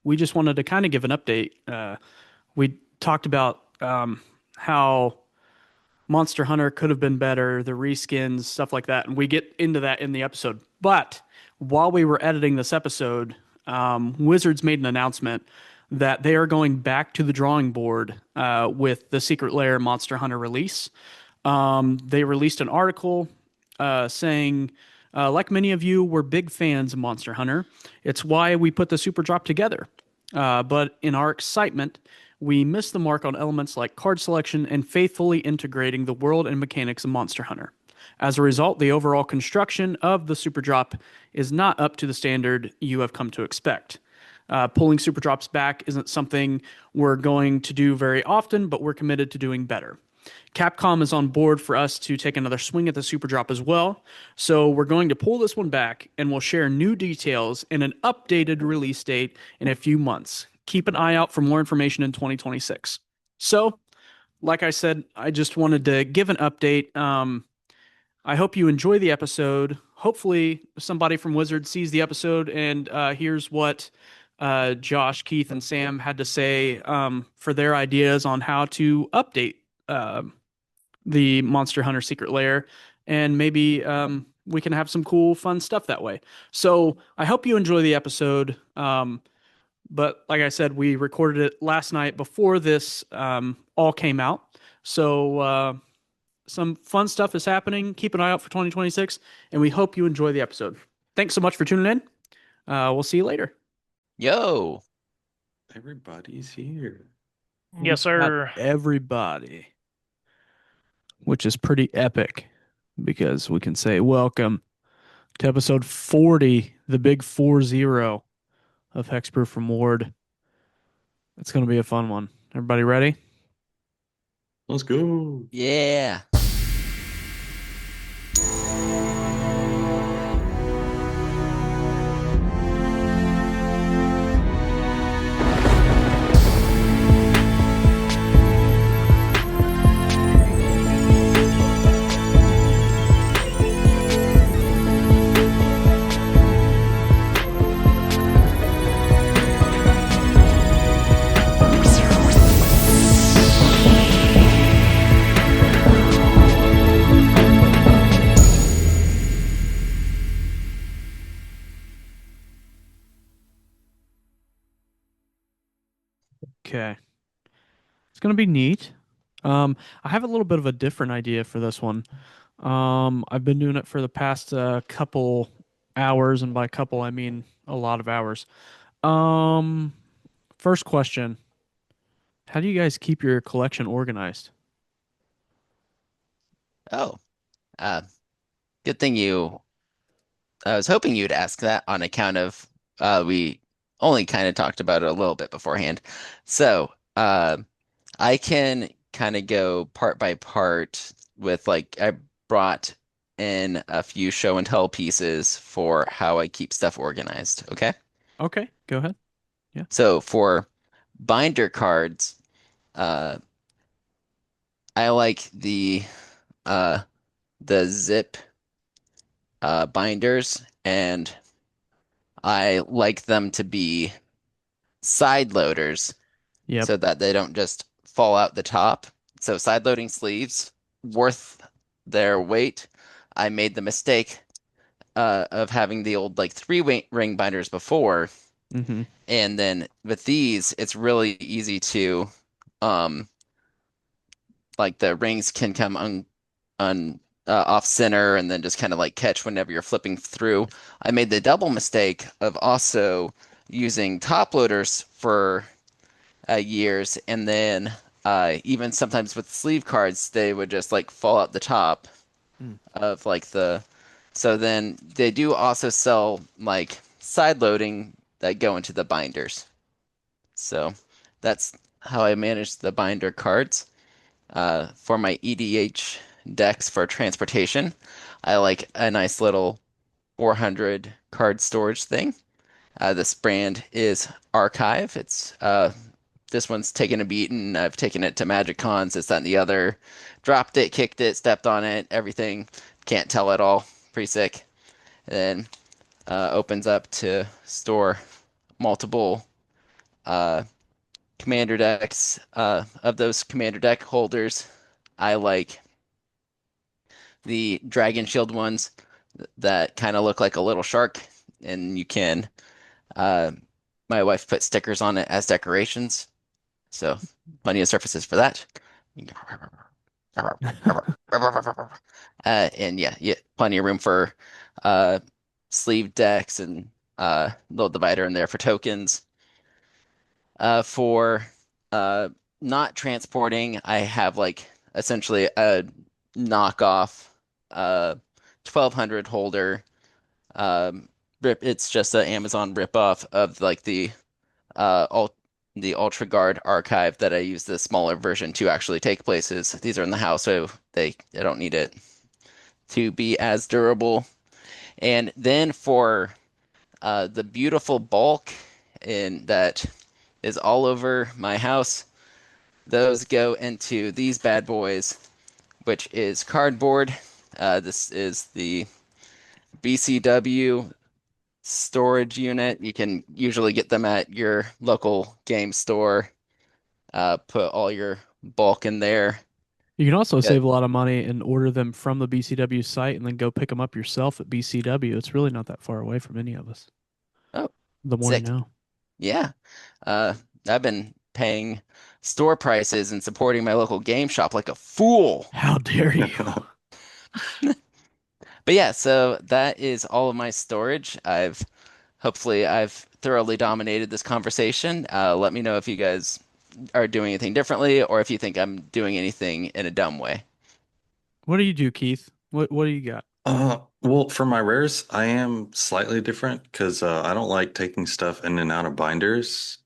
we just wanted to kind of give an update. We talked about how Monster Hunter could have been better, the reskins, stuff like that, and we get into that in the episode. But while we were editing this episode, Wizards made an announcement that they are going back to the drawing board with the Secret Lair Monster Hunter release. They released an article saying, like many of you, we're big fans of Monster Hunter. It's why we put the Super Drop together. But in our excitement, we missed the mark on elements like card selection and faithfully integrating the world and mechanics of Monster Hunter. As a result, the overall construction of the Super Drop is not up to the standard you have come to expect. Pulling Super Drops back isn't something we're going to do very often, but we're committed to doing better. Capcom is on board for us to take another swing at the Super Drop as well. So we're going to pull this one back and we'll share new details and an updated release date in a few months. Keep an eye out for more information in 2026. So, like I said, I just wanted to give an update. I hope you enjoy the episode. Hopefully, somebody from Wizard sees the episode and hears what Josh, Keith, and Sam had to say for their ideas on how to update uh, the Monster Hunter Secret Lair, and maybe we can have some cool, fun stuff that way. So I hope you enjoy the episode. But like I said, we recorded it last night before this all came out. So some fun stuff is happening. Keep an eye out for 2026, and we hope you enjoy the episode. Thanks so much for tuning in. We'll see you later. Yo, Everybody's here. We've Yes, got sir. everybody, which is pretty epic because we can say welcome to episode 40, the big 40 of Hexproof from Ward. It's going to be a fun one. Everybody ready? Let's go. yeah. Okay. It's going to be neat. I have a little bit of a different idea for this one. I've been doing it for the past couple hours, and by couple, I mean a lot of hours. Um, First question. How do you guys keep your collection organized? Oh, uh, good thing you. I was hoping you'd ask that on account of we only kind of talked about it a little bit beforehand. So, I can kind of go part by part with like I brought in a few show and tell pieces for how I keep stuff organized. Okay. Okay, go ahead. Yeah. So for binder cards, uh, I like uh the zip binders, and I like them to be side loaders Yep. so that they don't just fall out the top. So side loading sleeves, worth their weight. I made the mistake of having the old like ring binders before, Mm-hmm. and then with these, it's really easy to um like the rings can come un off center and then just kind of like catch whenever you're flipping through. I made the double mistake of also using top loaders for years, and then even sometimes with sleeve cards, they would just like fall out the top Mm. of like the. So then they do also sell like side loading that go into the binders. So that's how I manage the binder cards. For my EDH decks for transportation, I like a nice little 400 card storage thing. This brand is Archive. It's this one's taken a beating. I've taken it to Magic Cons, this, that, and the other. Dropped it, kicked it, stepped on it, everything. Can't tell at all. Pretty sick. And then opens up to store multiple uh, commander decks. Of those commander deck holders, I like the Dragon Shield ones that kind of look like a little shark, and you can. Uh, my wife put stickers on it as decorations, so plenty of surfaces for that. And yeah, yeah, plenty of room for uh, sleeve decks and little divider in there for tokens. For uh, not transporting, I have like essentially a knockoff 1200 holder. Um, it's just an Amazon ripoff of like uh ult the Ultra Guard archive that I use the smaller version to actually take places. These are in the house, so I don't need it to be as durable. And then for the beautiful bulk in that is all over my house, those go into these bad boys, which is cardboard. This is the BCW storage unit. You can usually get them at your local game store. Put all your bulk in there. You can also Yeah. save a lot of money and order them from the BCW site and then go pick them up yourself at BCW. It's really not that far away from any of us. Oh, The more you sick. know. Yeah. Uh, I've been paying store prices and supporting my local game shop like a fool. How dare you? But yeah, so that is all of my storage. I've thoroughly dominated this conversation. Let me know if you guys are doing anything differently or if you think I'm doing anything in a dumb way. What do you do, Keith? What do you got? Well, for my rares, I am slightly different because I don't like taking stuff in and out of binders.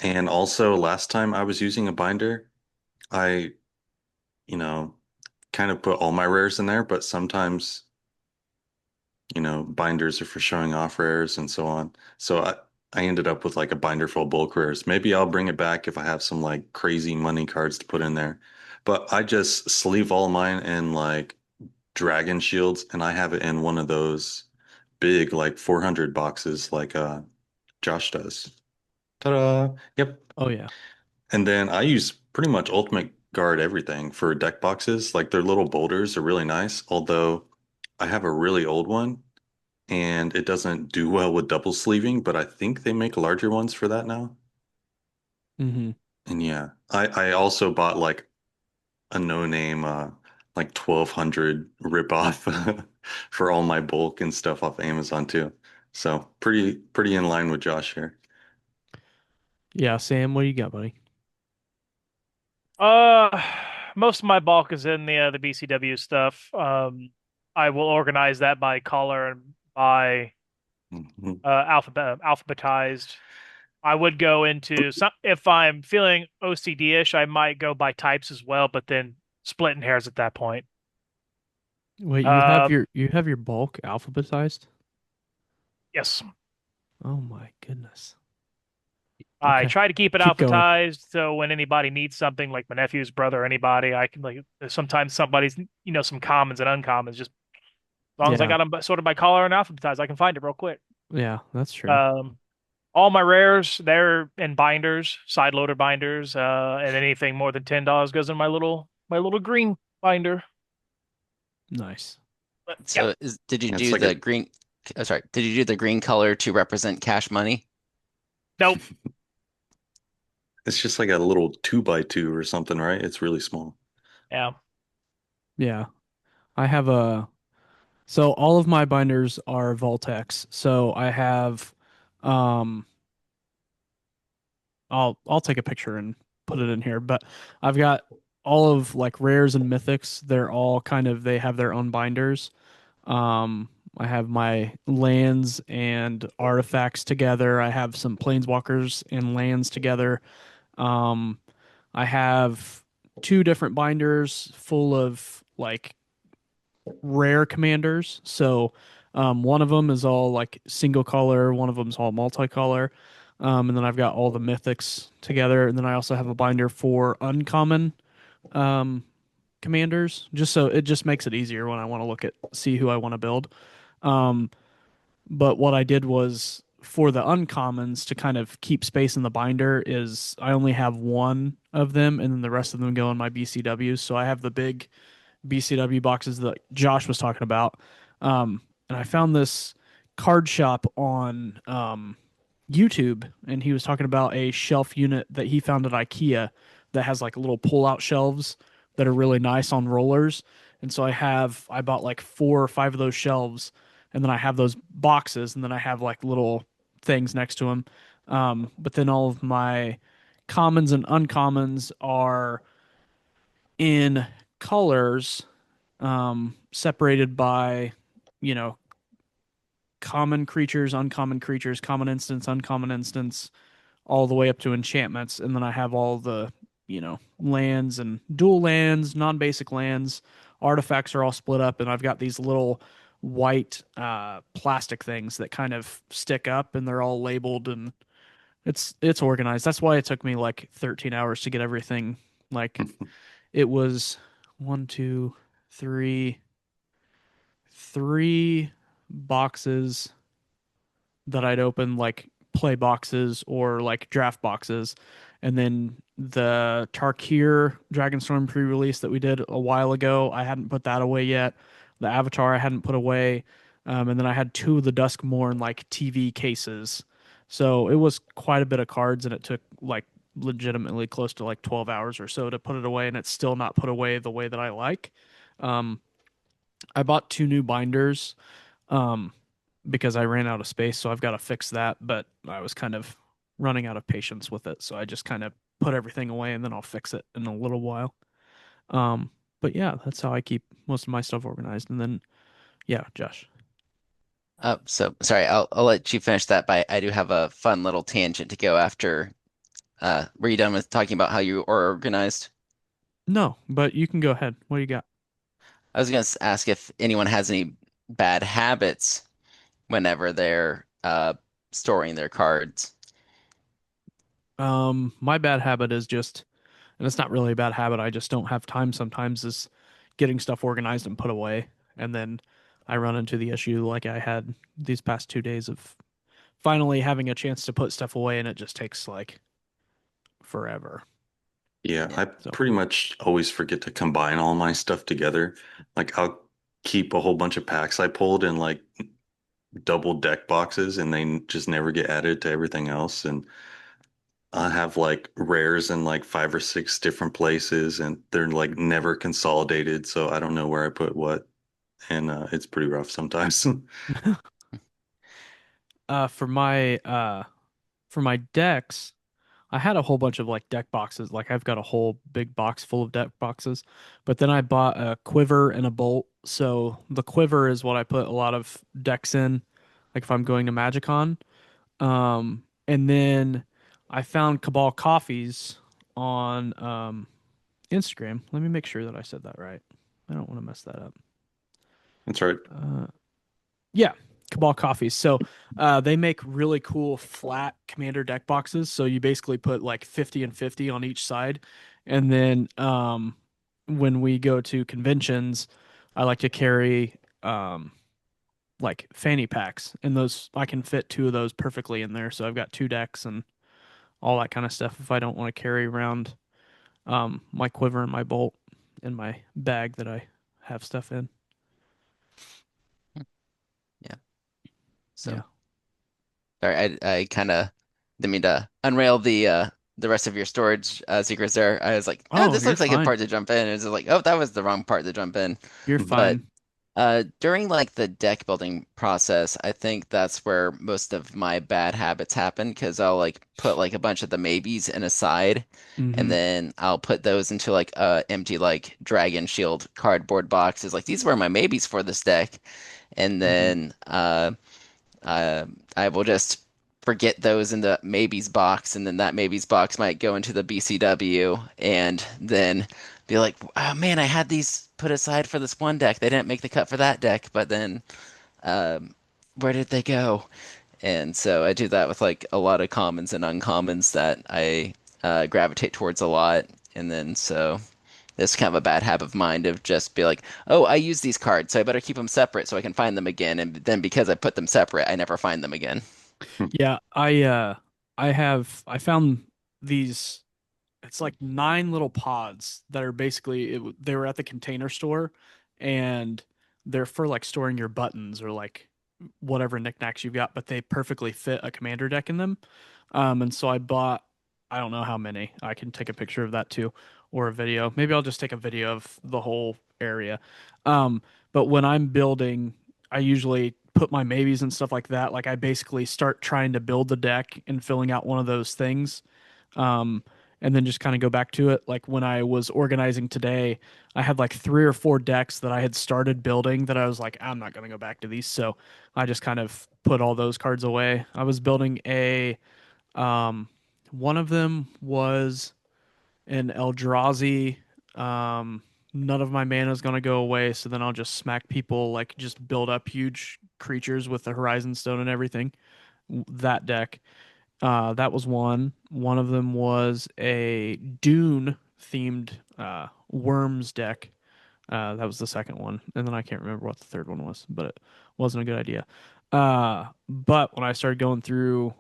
And also, last time I was using a binder, I, you know, kind of put all my rares in there, but sometimes, binders are for showing off rares and so on. So I ended up with like a binder full of bulk rares. Maybe I'll bring it back if I have some like crazy money cards to put in there. But I just sleeve all mine in like dragon shields, and I have it in one of those big like 400 boxes like Josh does. Ta-da! Yep. Oh yeah. And then I use pretty much Ultimate Guard everything for deck boxes. Like their little boulders are really nice, although I have a really old one and it doesn't do well with double sleeving, but I think they make larger ones for that now. Mm-hmm. And yeah, I also bought like a no-name like 1200 rip-off for all my bulk and stuff off Amazon too. So pretty in line with Josh here. Yeah, Sam, what do you got, buddy? Uh, most of my bulk is in the BCW stuff. I will organize that by color and by Mhm. alphabetized. I would go into some if I'm feeling OCD-ish, I might go by types as well, but then splitting hairs at that point. Wait, Uh, you have your bulk alphabetized? yes, Oh my goodness. I Okay. try to keep it Keep going. alphabetized so when anybody needs something, like my nephew's brother or anybody, I can like sometimes somebody's some commons and uncommons. Just as long as I Yeah. got them sorted by color and alphabetized, I can find it real quick. Yeah, that's true. Um, all my rares, they're in binders, side loader binders, and anything more than $10 goes in my little green binder. Nice. But yeah, So did you It's do like a the green? Sorry, did you do the green color to represent cash money? nope. it's just like a little 2x2 or something, right? It's really small. Yeah. Yeah. I have a so all of my binders are Voltex. So I have um I'll take a picture and put it in here, but I've got all of like rares and mythics. They're all kind of they have their own binders. I have my lands and artifacts together. I have some planeswalkers and lands together. Um, I have two different binders full of like rare commanders. So, one of them is all like single color, one of them's all multicolor. And then I've got all the mythics together. And then I also have a binder for uncommon um, commanders, just so it just makes it easier when I want to see who I want to build. Um, but what I did was for the uncommons to kind of keep space in the binder is I only have one of them, and then the rest of them go in my BCWs. So I have the big BCW boxes that Josh was talking about. And I found this card shop on YouTube, and he was talking about a shelf unit that he found at IKEA that has like little pull-out shelves that are really nice on rollers. And so I bought like 4 or 5 of those shelves, and then I have those boxes, and then I have like little things next to them. But then all of my commons and uncommons are in colors, separated by, you know, common creatures, uncommon creatures, common instance, uncommon instance, all the way up to enchantments. And then I have all the, lands and dual lands, non-basic lands. Artifacts are all split up, and I've got these little white plastic things that kind of stick up, and they're all labeled, and it's organized. That's why it took me like 13 hours to get everything. Like it was one, two, three boxes that I'd open, like play boxes or like draft boxes. And then the Tarkir Dragonstorm pre-release that we did a while ago, I hadn't put that away yet. The Avatar I hadn't put away. And then I had 2 of the Duskmourn like TV cases. So it was quite a bit of cards, and it took like legitimately close to like 12 hours or so to put it away, and it's still not put away the way that I like. Um, I bought 2 new binders um, because I ran out of space, so I've got to fix that. But I was kind of running out of patience with it, so I just kind of put everything away, and then I'll fix it in a little while. Um, but yeah, that's how I keep most of my stuff organized. And then, yeah, Josh. So sorry, I'll let you finish that, but I do have a fun little tangent to go after. Were you done with talking about how you are organized? No, but you can go ahead. What do you got? I was going to ask if anyone has any bad habits whenever they're storing their cards. My bad habit is just, and it's not really a bad habit. I just don't have time sometimes, is getting stuff organized and put away. And then I run into the issue like I had these past 2 days of finally having a chance to put stuff away, and it just takes like forever. Yeah, Yeah. I So, pretty much always forget to combine all my stuff together. Like I'll keep a whole bunch of packs I pulled in like double deck boxes and they just never get added to everything else. And I have like rares in like 5 or 6 different places and they're like never consolidated. So I don't know where I put what. And it's pretty rough sometimes. uh, for my uh, for my decks, I had a whole bunch of like deck boxes. Like I've got a whole big box full of deck boxes, but then I bought a quiver and a bolt. So the quiver is what I put a lot of decks in, like if I'm going to Magicon. And then I found Cabal Coffees on Instagram. Let me make sure that I said that right. I don't want to mess that up. That's right. Uh, yeah, Cabal Coffees. So they make really cool flat commander deck boxes. So you basically put like 50 and 50 on each side. And then when we go to conventions, I like to carry like fanny packs. And those, I can fit 2 of those perfectly in there. So I've got 2 decks and all that kind of stuff if I don't want to carry around my quiver and my bolt in my bag that I have stuff in. Yeah. So Yeah. sorry, I kind of didn't mean to unrail the rest of your storage secrets there. I was like, oh, Oh, this you're looks like a fine. part to jump in. And it's like, oh, that was the wrong part to jump in. You're But fine. during like the deck building process, I think that's where most of my bad habits happen because I'll like put like a bunch of the maybes in a side and Mm-hmm. then I'll put those into like a empty like dragon shield cardboard boxes. Like these were my maybes for this deck. And Mm-hmm. then uh, I will just forget those in the maybes box, and then that maybes box might go into the BCW, and then be like, oh man, I had these put aside for this one deck. They didn't make the cut for that deck, but then where did they go? And so I do that with like a lot of commons and uncommons that I gravitate towards a lot, and then so. It's kind of a bad habit of mine to just be like, oh, I use these cards, so I better keep them separate so I can find them again. And then because I put them separate, I never find them again. Hmm. Yeah, I found these. It's like nine little pods that are basically they were at the Container Store, and they're for like storing your buttons or like whatever knickknacks you've got, but they perfectly fit a commander deck in them. And so I bought, I don't know how many. I can take a picture of that too, or a video. Maybe I'll just take a video of the whole area. Um, but when I'm building, I usually put my maybes and stuff like that. Like I basically start trying to build the deck and filling out one of those things. Um, and then just kind of go back to it. Like when I was organizing today, I had like three or four decks that I had started building that I was like, I'm not going to go back to these. So I just kind of put all those cards away. I was building um, one of them was an Eldrazi. Um, None of my mana is going to go away. So then I'll just smack people, like just build up huge creatures with the Horizon Stone and everything. That deck. That was one. One of them was a Dune themed Worms deck. That was the second one. And then I can't remember what the third one was, but it wasn't a good idea. But when I started going through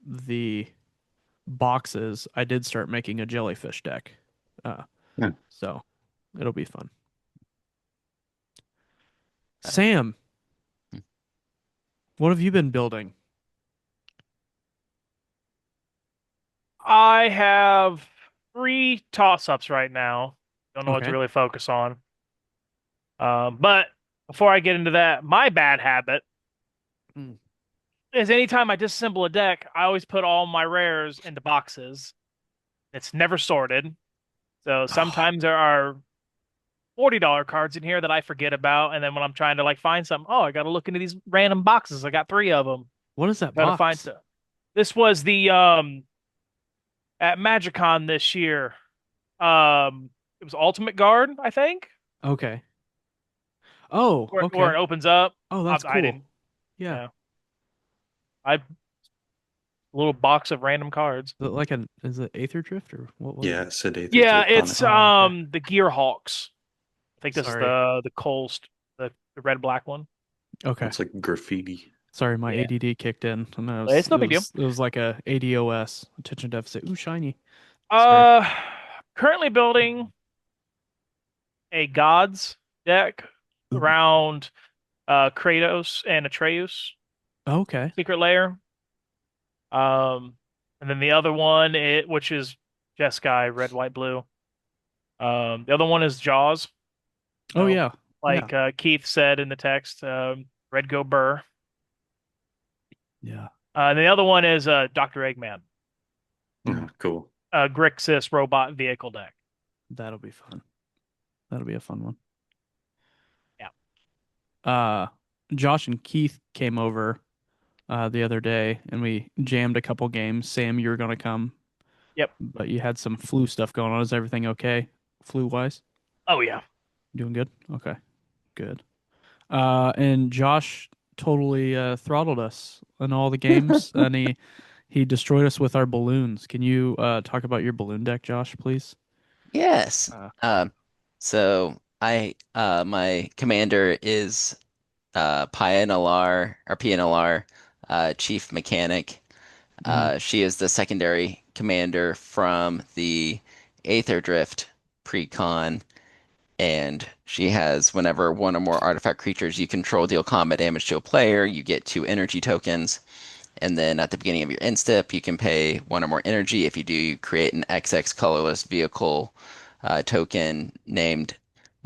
the boxes, I did start making a jellyfish deck. Uh, Yeah. so it'll be fun. Uh, Sam, what have you been building? I have three toss-ups right now. Don't know what to Okay. really focus on. But before I get into that, my bad habit Mm. is anytime I disassemble a deck, I always put all my rares into boxes. It's never sorted. So sometimes there are $40 cards in here that I forget about, and then when I'm trying to like find something, oh, I got to look into these random boxes. I got three of them. What is that Try to find box? stuff. This was the at MagicCon this year. It was Ultimate Guard, I think, Okay. Oh, where okay. it opens up. Oh, I, that's I cool. didn't. Yeah. Yeah, I little box of random cards. Like an is it Aether Drift or what was it? Yeah, it said Aether Yeah, Drift on it. it's Oh, okay. the Gearhawks. I think this is Sorry. the the red black one. Okay. It's like graffiti. Sorry, my Yeah, ADD kicked in, and I but was it's no big deal. it was like a ADOS, attention deficit. Ooh, shiny. Sorry. Uh, Currently building a gods deck Ooh. around Kratos and Atreus Okay. secret lair. Um, and then the other one, which is Jeskai, red, white, blue. The other one is Jaws. Oh No, yeah. Yeah. like Keith said in the text, red go burr. Yeah. And the other one is Dr. Eggman, Mm. Cool. Grixis robot vehicle deck. That'll be fun. That'll be a fun one. Yeah. Uh, Josh and Keith came over the other day, and we jammed a couple games. Sam, you were gonna come, Yep. but you had some flu stuff going on. Is everything okay, flu wise? Oh yeah. Doing good? Okay, good. And Josh totally throttled us in all the games, and he destroyed us with our balloons. Can you talk about your balloon deck, Josh, please? Yes. Uh, So I my commander is PNLR, Chief Mechanic. mhm. She is the secondary commander from the Aether Drift pre-con, and she has whenever one or more artifact creatures you control deal combat damage to a player, you get 2 energy tokens. And then at the beginning of your end step, you can pay 1 or more energy. If you do, you create an XX colorless vehicle token named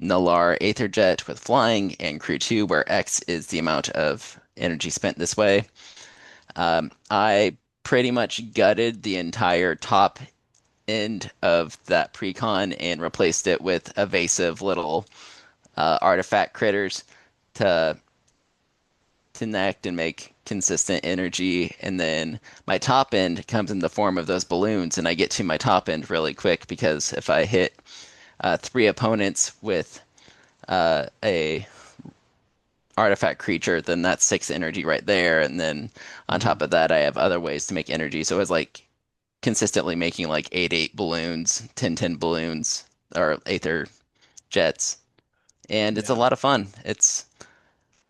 Nalar Aetherjet with flying and crew 2, where X is the amount of energy spent this way. I pretty much gutted the entire top end of that precon and replaced it with evasive little artifact critters to connect and make consistent energy. And then my top end comes in the form of those balloons, and I get to my top end really quick because if I hit 3 opponents with a artifact creature, then that's 6 energy right there. And then on Mhm. top of that, I have other ways to make energy. So it's like consistently making like 8 balloons, 10 balloons, or Aether jets. And it's a Yeah. lot of fun.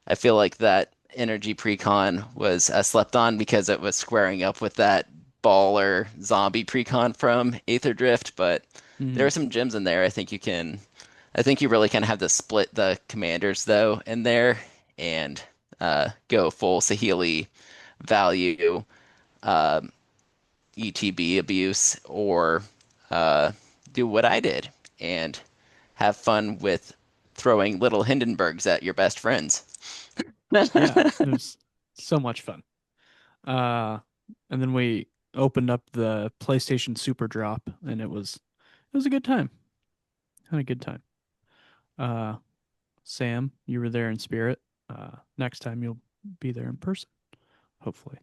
I feel like that energy precon was slept on because it was squaring up with that baller zombie precon from Aether Drift, but there Mhm. are some gems in there. I think you really can have to split the commanders though in there and go full Sahili value ETB abuse or uh, do what I did and have fun with throwing little Hindenburgs at your best friends. Yeah, it was so much fun. Uh, and then we opened up the PlayStation Super Drop, and it was a good time. Had a good time. Uh, Sam, you were there in spirit. Next time you'll be there in person, hopefully.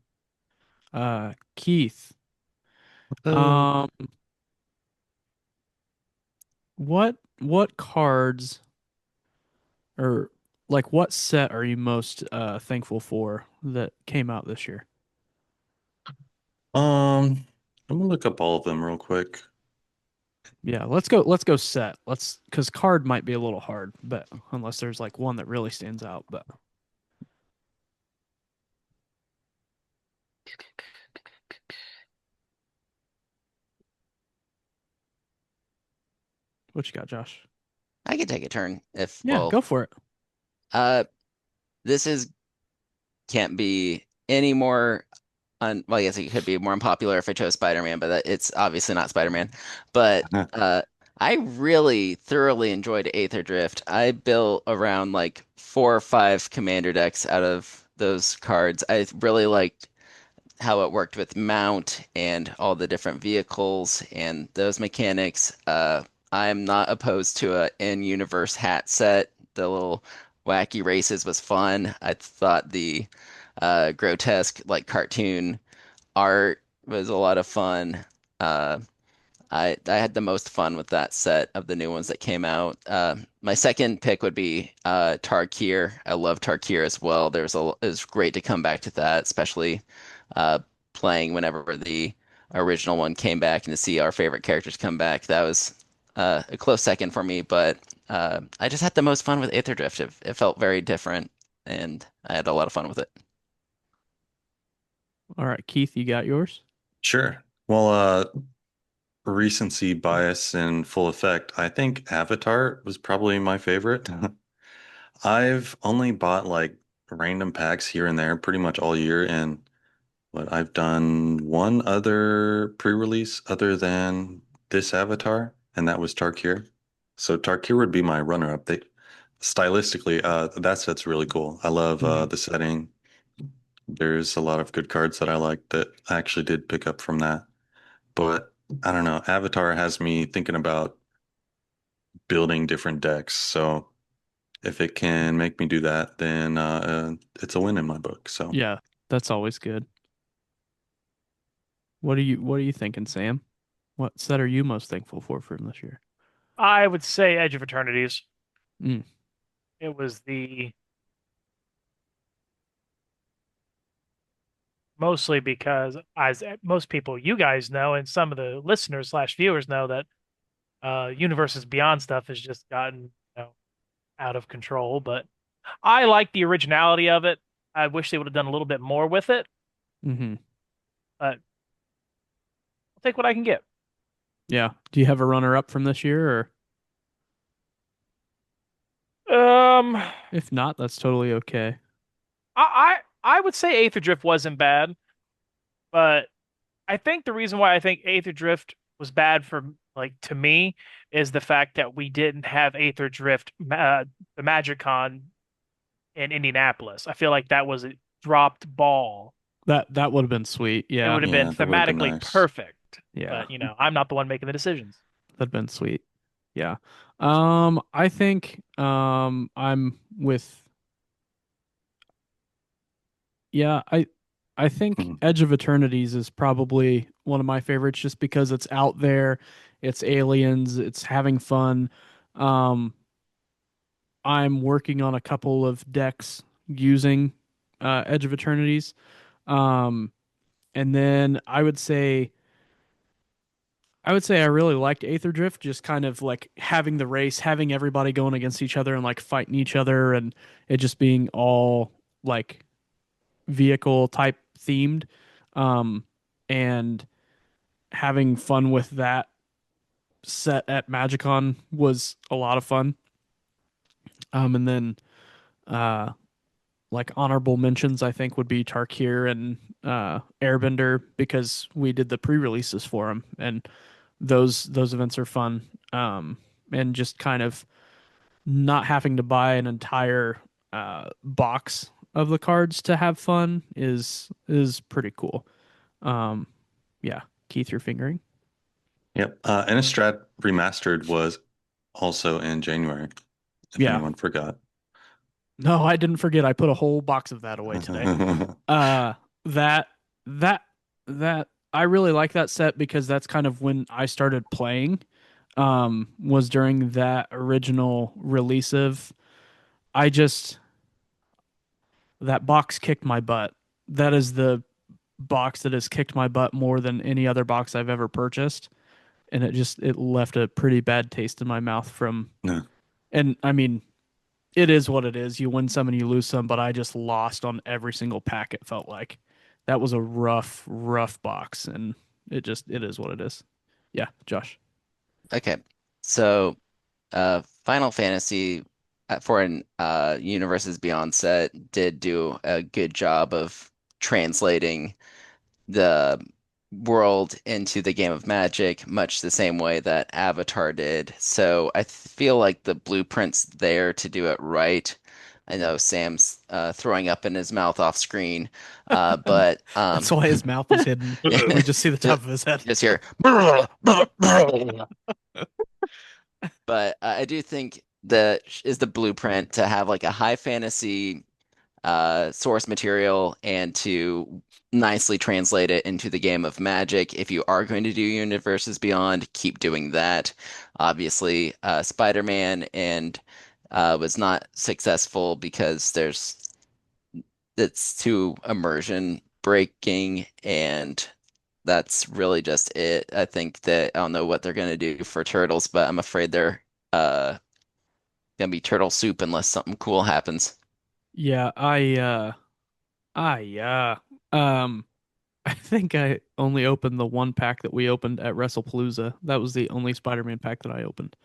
Keith, Oh. um, what cards or like what set are you most thankful for that came out this year? I'm gonna look up all of them real quick. Yeah, let's go set. Let's because card might be a little hard, but unless there's like one that really stands out. But what you got, Josh? I could take a turn if, Yeah, well, go for it. uh, this is can't be any more well, I guess it could be more unpopular if I chose Spider-Man, but it's obviously not Spider-Man. But I really thoroughly enjoyed Aether Drift. I built around like 4 or 5 commander decks out of those cards. I really liked how it worked with mount and all the different vehicles and those mechanics. I'm not opposed to a in-universe hat set. The little wacky races was fun. I thought the grotesque like cartoon art was a lot of fun. Uh, I had the most fun with that set of the new ones that came out. My second pick would be Tarkir. I love Tarkir as well. It was great to come back to that, especially uh, playing whenever the original one came back and to see our favorite characters come back. That was a close second for me, but I just had the most fun with Aether Drift. It felt very different, and I had a lot of fun with it. All right, Keith, you got yours? Sure. Well, recency bias in full effect. I think Avatar was probably my favorite. I've only bought like random packs here and there pretty much all year, and what I've done one other pre-release other than this Avatar, and that was Tarkir. So Tarkir would be my runner-up. Stylistically, that set's really cool. I love Hmm. the setting. There's a lot of good cards that I like that I actually did pick up from that. But I don't know, Avatar has me thinking about building different decks. So if it can make me do that, then it's a win in my book. So Yeah, that's always good. What are you thinking, Sam? What set are you most thankful for from this year? I would say Edge of Eternities. Mm, It was the mostly because, as most people, you guys know, and some of the listeners slash viewers know that Universes Beyond stuff has just gotten, out of control. But I like the originality of it. I wish they would have done a little bit more with it, hmm. but I'll take what I can get. Yeah. Do you have a runner up from this year, or Um, if not, that's totally okay. I would say Aether Drift wasn't bad, but I think the reason why I think Aether Drift was bad for like to me is the fact that we didn't have Aether Drift the MagicCon in Indianapolis. I feel like that was a dropped ball. That would have been sweet. It Yeah. would have been yeah, that would have been thematically nice. perfect, Yeah. but I'm not the one making the decisions. That'd been sweet. Yeah. I think I'm with yeah, I think Mhm. Edge of Eternities is probably one of my favorites just because it's out there, it's aliens, it's having fun. Um I'm working on a couple of decks using Edge of Eternities. Um and then I would say I really liked Aether Drift, just kind of like having the race, having everybody going against each other and like fighting each other, and it just being all like vehicle type themed, um, and having fun with that set at MagicCon was a lot of fun. And then uh, like honorable mentions, I think would be Tarkir and Airbender because we did the pre-releases for them, and those events are fun. And just kind of not having to buy an entire box of the cards to have fun is pretty cool. Um, yeah, Keith, you're fingering. Yep. Innistrad Remastered was also in January, if Yeah. anyone forgot. No, I didn't forget. I put a whole box of that away today. Uh, that that that I really like that set because that's kind of when I started playing. Was during that original release of. I just that box kicked my butt. That is the box that has kicked my butt more than any other box I've ever purchased, and it left a pretty bad taste in my mouth from. No. And I mean, it is what it is. You win some and you lose some, but I just lost on every single pack. It felt like that was a rough box, and it is what it is. Yeah, Josh. Okay. So, Final Fantasy for an Universes Beyond set did do a good job of translating the world into the game of Magic, much the same way that Avatar did. So I feel like the blueprint's there to do it right. I know Sam's throwing up in his mouth off screen, but That's why his mouth is hidden. yeah, We just see the top just, of his head. just here. But I do think that is the blueprint to have like a high fantasy source material and to nicely translate it into the game of Magic. If you are going to do Universes Beyond, keep doing that. Obviously, Spider-Man and was not successful because it's too immersion breaking and that's really just it. I think that I don't know what they're gonna do for Turtles, but I'm afraid they're gonna be turtle soup unless something cool happens. Yeah, um I think I only opened the one pack that we opened at WrestlePalooza. That was the only Spider-Man pack that I opened.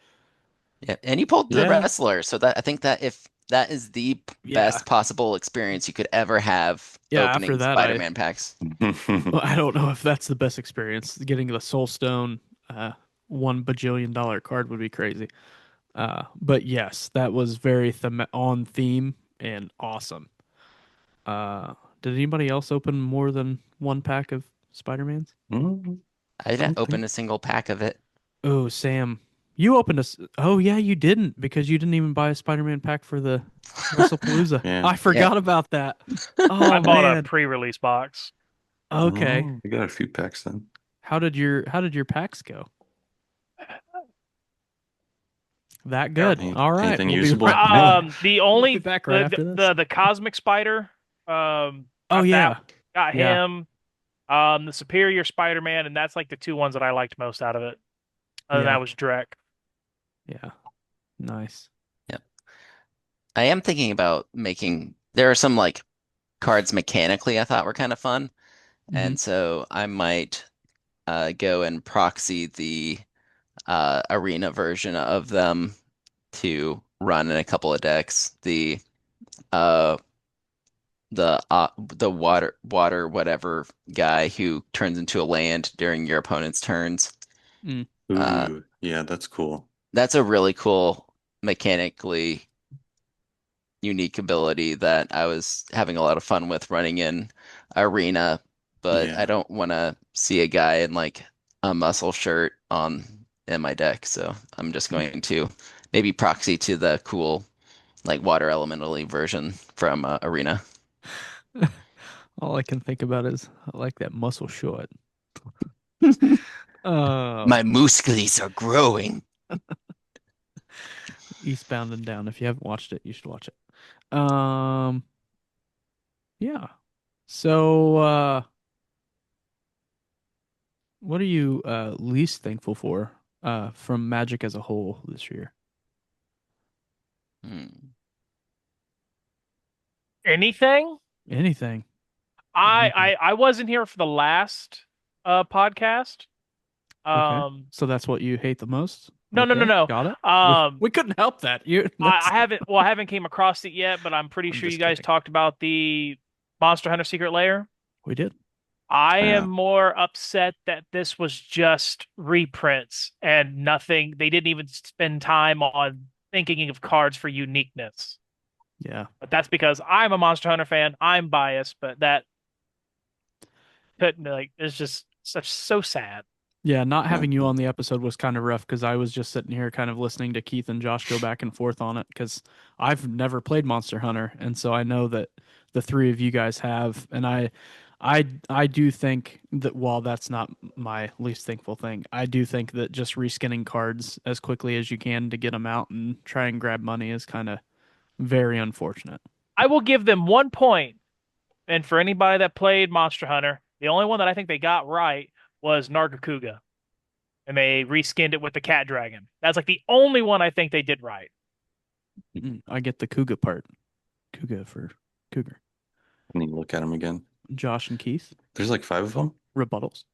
Yeah, and you pulled the Yeah. wrestler, so that I think that if that is the Yeah. best possible experience you could ever have Yeah, after opening that Spider-Man packs. well, I don't know if that's the best experience. Getting the Soul Stone $1 bajillion card would be crazy. But yes, that was very on theme and awesome. Did anybody else open more than one pack of Spider-Mans? Mm, I I didn't don't open think. a single pack of it. Oh, Sam, you opened Oh, yeah, you didn't because you didn't even buy a Spider-Man pack for the WrestlePalooza. Yeah. I Yeah. forgot about that. I Oh bought a man. pre-release box. Okay. Oh, I got a few packs then. How did your packs go? That good. All right. Anything We'll be usable? right No. The we'll be only back right after this. the Cosmic Spider, Oh got that, yeah. got Yeah. him. The Superior Spider-Man, and that's like the two ones that I liked most out of it. Other than Yeah. that was Drek. Yeah. Nice. Yep. I am thinking about making there are some like cards mechanically I thought were kind of fun. Hmm. And so I might go and proxy the arena version of them to run in a couple of decks. Uh the water whatever guy who turns into a land during your opponent's turns. Mm. Uh Ooh, yeah, that's cool. that's a really cool mechanically unique ability that I was having a lot of fun with running in arena, but I Yeah. don't want to see a guy in like a muscle shirt on in my deck, so I'm just going to maybe proxy to the cool like water elementally version from arena. All I can think about is I like that muscle short. Uh, My muscles are growing. Eastbound and Down. If you haven't watched it, you should watch it. Yeah. So, what are you least thankful for from Magic as a whole this year? Hmm. Anything? Anything. I wasn't here for the last podcast. Okay. Um, So that's what you hate the most? no, no, no, Okay, no. got it. We Um, we couldn't help that. You I that's haven't. Well, I haven't came across it yet, but I'm pretty I'm sure you just guys kidding. talked about the Monster Hunter Secret Lair. We did. I Yeah. am more upset that this was just reprints and nothing. They didn't even spend time on thinking of cards for uniqueness. Yeah. But that's because I'm a Monster Hunter fan. I'm biased, but that couldn't like it's just such so sad. Yeah, not Yeah. having you on the episode was kind of rough because I was just sitting here kind of listening to Keith and Josh go back and forth on it because I've never played Monster Hunter, and so I know that the three of you guys have, and I do think that while that's not my least thankful thing, I do think that just reskinning cards as quickly as you can to get them out and try and grab money is kind of very unfortunate. I will give them 1 point. And for anybody that played Monster Hunter, the only one that I think they got right was Nargacuga. And they reskinned it with the cat dragon. That's like the only one I think they did right. I get the Kuga part. Kuga for Cougar. I need to look at them again. Josh and Keith, There's like 5 of them. rebuttals.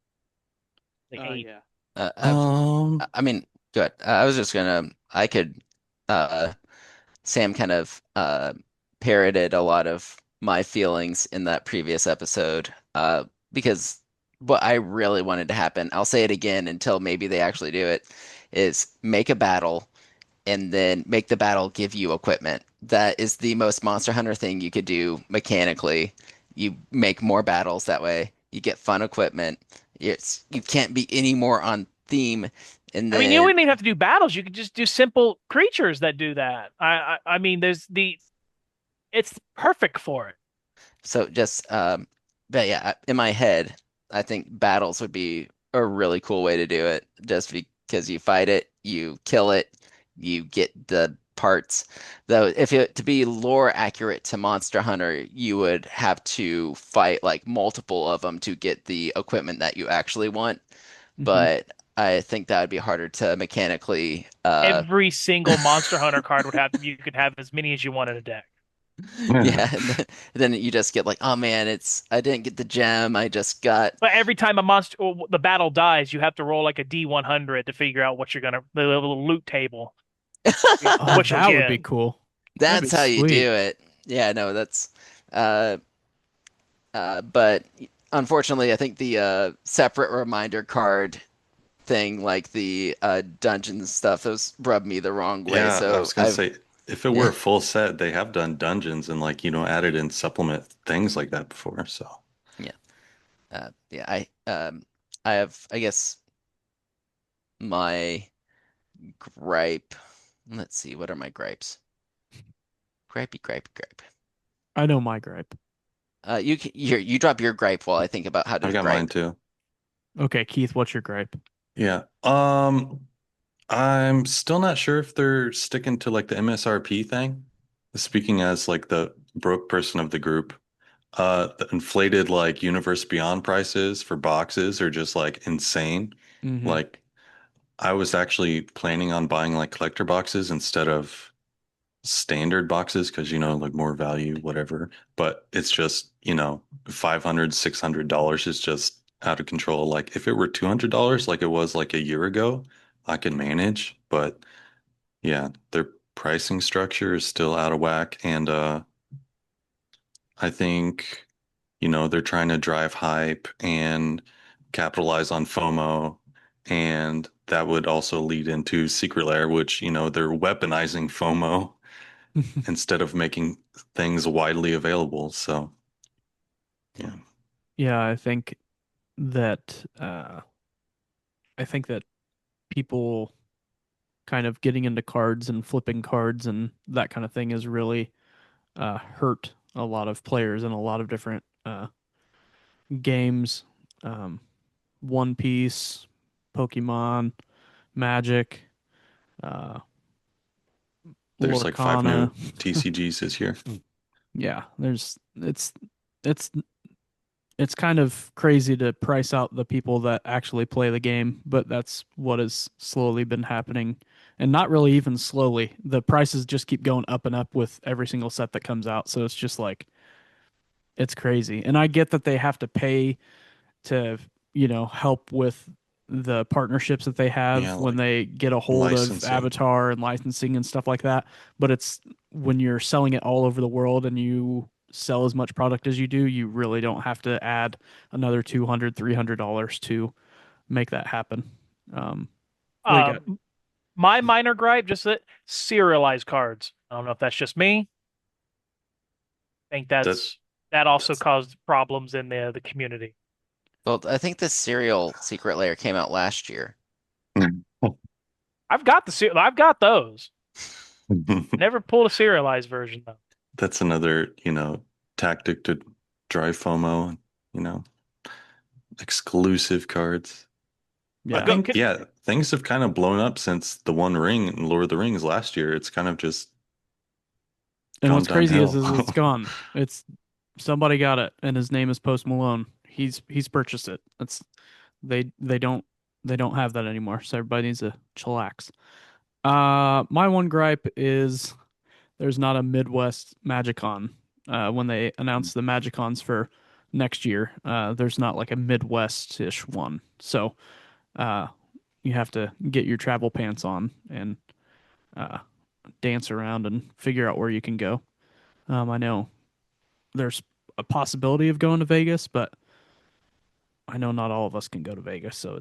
Like eight. Yeah. Uh, I mean, good. I was just gonna. I could. Uh, Sam kind of parroted a lot of my feelings in that previous episode. Because what I really wanted to happen, I'll say it again until maybe they actually do it, is make a battle and then make the battle give you equipment. That is the most Monster Hunter thing you could do mechanically. You make more battles that way. You get fun equipment. You can't be any more on theme. And I mean, you don't then even have to do battles. You could just do simple creatures that do that. I mean, it's perfect for it. so just but yeah, in my head, I think battles would be a really cool way to do it. Just because you fight it, you kill it, you get the parts. Though if it to be lore accurate to Monster Hunter, you would have to fight like multiple of them to get the equipment that you actually want. Hmm. But I think that would be harder to mechanically Every single Monster Hunter card would have you could have as many as you want in a deck. yeah, and then you just get like, oh man, it's I didn't get the gem. I just got But every time a monster or the battle dies, you have to roll like a D100 to figure out what you're gonna the little loot table, Oh, what you'll that would get. be cool. That'd be That's how you do sweet. it. Yeah, no, that's uh but unfortunately I think the separate reminder card thing like the dungeon stuff, those rub me the wrong way. Yeah, I So was gonna I've say if it were a full set, they have done dungeons and like added in supplement things like that before. So yeah. Yeah, I have I guess my gripe. Let's see, what are my gripes? Gripey, gripe, gripe. I know my gripe. You drop your gripe while I think about how I've to got mine gripe. too. Okay, Keith, what's your gripe? Yeah. I'm still not sure if they're sticking to like the MSRP thing. Speaking as like the broke person of the group, the inflated like Universe Beyond prices for boxes are just like insane. Hmm. Like I was actually planning on buying like collector boxes instead of standard boxes because like more value, whatever. But it's just, $500, $600 is just out of control. Like if it were $200 like it was like a year ago, I could manage. But yeah, their pricing structure is still out of whack. And I think, they're trying to drive hype and capitalize on FOMO. And that would also lead into Secret Lair, which, they're weaponizing FOMO instead of making things widely available. So, yeah. Yeah, that I think that people kind of getting into cards and flipping cards and that kind of thing has really hurt a lot of players in a lot of different games. Um, One Piece, Pokemon, Magic, uh, There's like 5 new Lorcana. TCGs this year. Yeah, there's it's it's kind of crazy to price out the people that actually play the game, but that's what has slowly been happening. And not really even slowly. The prices just keep going up and up with every single set that comes out. So it's just like It's crazy. And I get that they have to pay to, help with the partnerships that they Yeah, have when like they get a hold of licensing. Avatar and licensing and stuff like that. But it's when you're selling it all over the world and you sell as much product as you do, you really don't have to add another $200, $300 to make that happen. Um, what do you got? Um, my minor gripe, just that serialized cards. I don't know if that's just me. I think That that also that's caused problems in the community. Well, I think the serial secret layer came out last year. I've got those. Never pulled a serialized version though. that's another, tactic to drive FOMO, you know, exclusive cards. I Yeah. think, yeah, things have kind of blown up since the One Ring and Lord of the Rings last year. It's kind of just And gone what's crazy is, downhill. is it's gone. It's somebody got it, and his name is Post Malone. He's purchased it. That's they don't have that anymore. So everybody needs to chillax. My one gripe is there's not a Midwest Magicon. When they announce the Magicons for next year, there's not like a Midwest-ish one. So uh, you have to get your travel pants on and uh, dance around and figure out where you can go. I know there's a possibility of going to Vegas, but I know not all of us can go to Vegas, so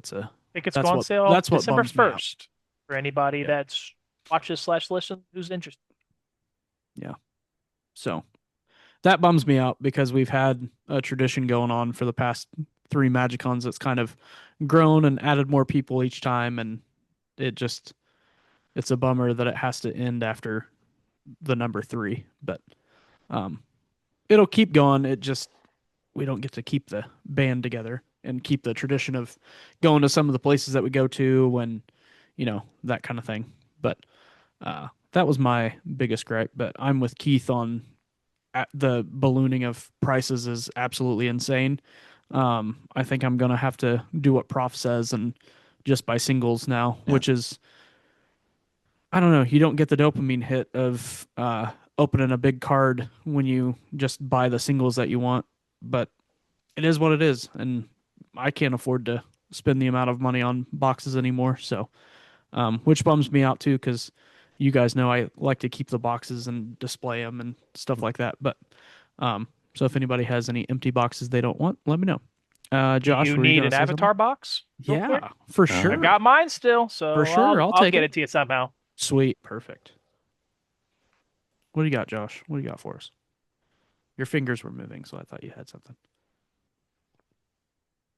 Tickets go that's on what sale that's what December bums me out. 1st for anybody Yeah, that's watches slash listen who's interested. yeah. So that bums me out because we've had a tradition going on for the past three Magicons that's kind of grown and added more people each time, and it just it's a bummer that it has to end after the number three. But um, it'll keep going. It just we don't get to keep the band together and keep the tradition of going to some of the places that we go to when, that kind of thing. But that was my biggest gripe. But I'm with Keith on the ballooning of prices is absolutely insane. I think I'm gonna have to do what Prof says and just buy singles now, Yeah. which is I don't know. You don't get the dopamine hit of opening a big card when you just buy the singles that you want, but it is what it is, and I can't afford to spend the amount of money on boxes anymore. So, which bums me out too, because you guys know I like to keep the boxes and display them and stuff like that. But, so if anybody has any empty boxes they don't want, let me know. Do Josh, you were you need gonna an say something? avatar box real quick? Yeah, for Uh, I've sure, got mine still, for so sure. I'll I'll take get it. it to you somehow. Sweet, perfect. What do you got, Josh? What do you got for us? Your fingers were moving, so I thought you had something.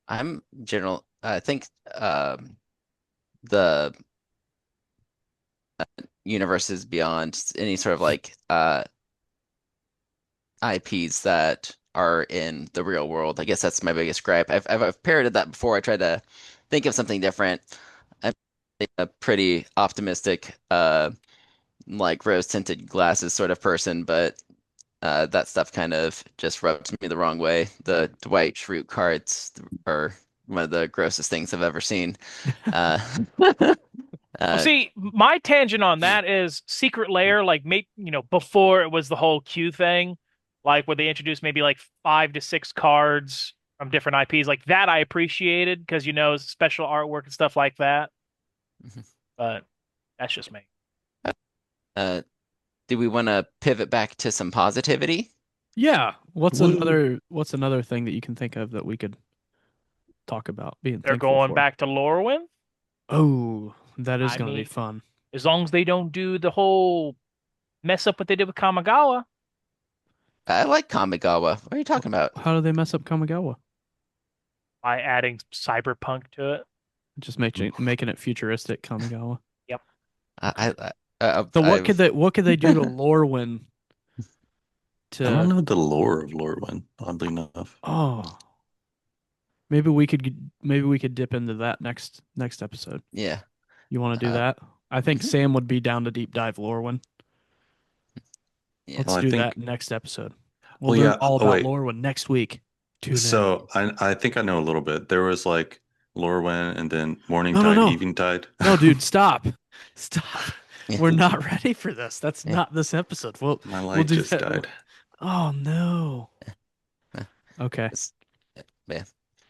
I think the universes beyond any sort of like IPs that are in the real world. I guess that's my biggest gripe. I've parroted that before. I tried to think of something different. I'm a pretty optimistic, like rose-tinted glasses sort of person, but that stuff kind of just rubs me the wrong way. The Dwight Schrute cards are one of the grossest things I've ever seen. Uh, Well, uh, see, my tangent on that is Secret Lair, like maybe before it was the whole Q thing, like where they introduced maybe like 5 to 6 cards from different IPs, like that I appreciated because special artwork and stuff like that. But that's just me. uh, do we want to pivot back to some positivity? Yeah. What's woo. another thing that you can think of that we could talk about being They're thankful going for? back to Lorwyn. Oh, that is I going to be mean, fun. as long as they don't do the whole mess up what they did with Kamigawa I like Kamigawa. What are you talking about? How do they mess up Kamigawa? by adding cyberpunk to it. Just making it futuristic Kamigawa. Yep. So I've what could they do to Lorwyn I don't to know the lore of Lorwyn, oddly enough. oh maybe we could dip into that next episode. yeah. You want to do Uh, that? I think mhm, Sam would be down to deep dive Lorwyn. yeah. Let's Well, I do that think, next episode. We'll well, learn yeah. all Oh, about wait. Lorwyn next week. Tune in. So I think I know a little bit. There was like Lorwyn and then Morning No, no, Tide, no. Evening Tide. No, dude, stop. Stop. We're not ready for this. That's Yeah. not this episode. We'll My we'll light do just that. died. Oh no. Okay. It's- Yeah.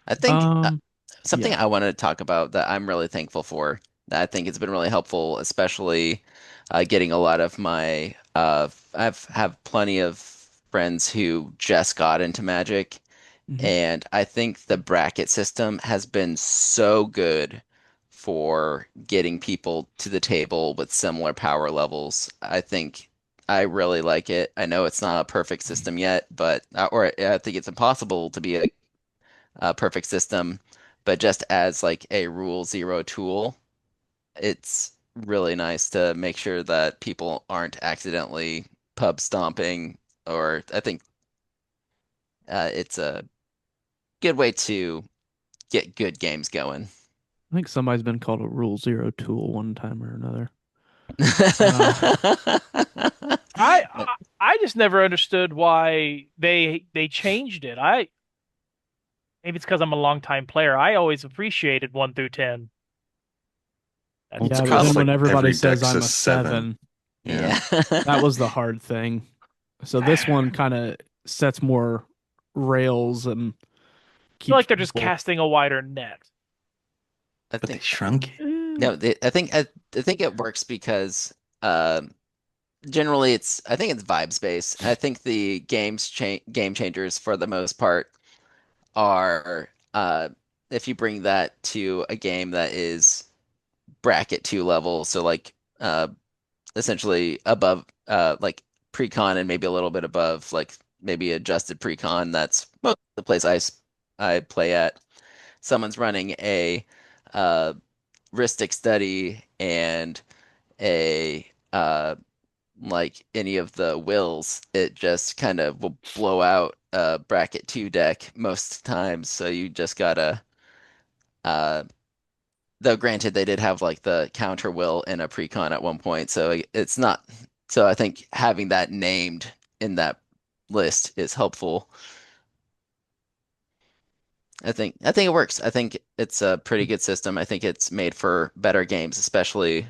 I think Um, something yeah. I wanted to talk about that I'm really thankful for, that I think it's been really helpful, especially getting a lot of my I've have plenty of friends who just got into Magic, Hmm. and I think the bracket system has been so good for getting people to the table with similar power levels. I think I really like it. I know it's not a perfect system yet, but or I think it's impossible to be a perfect system, but just as like a rule zero tool, it's really nice to make sure that people aren't accidentally pub stomping, or I think it's a good way to get good games going. I think somebody's been called a Rule Zero tool one time or another. Uh, I just never understood why they changed it. I maybe it's because I'm a longtime player. I always appreciated 1 through 10. Well, That's it's yeah, but Because then probably when like everybody every says deck I'm a says seven. seven, Yeah. yeah. that was the hard thing. So this one kind of sets more rails and feel keeps like they're just people. casting a wider net. I But they think shrunk it. Eh, no, I think it works because generally I think it's vibes based. I think the game changers for the most part are if you bring that to a game that is bracket 2 level, so like essentially above like pre-con and maybe a little bit above like maybe adjusted pre-con, that's most of the place I play at. Someone's running a uh Ristic study and a like any of the wills, it just kind of will blow out a bracket 2 deck most times. So you just gotta uh though granted they did have like the counter will in a precon at one point, so it's not, so I think having that named in that list is helpful. I think it works. I think it's a pretty good system. I think it's made for better games, especially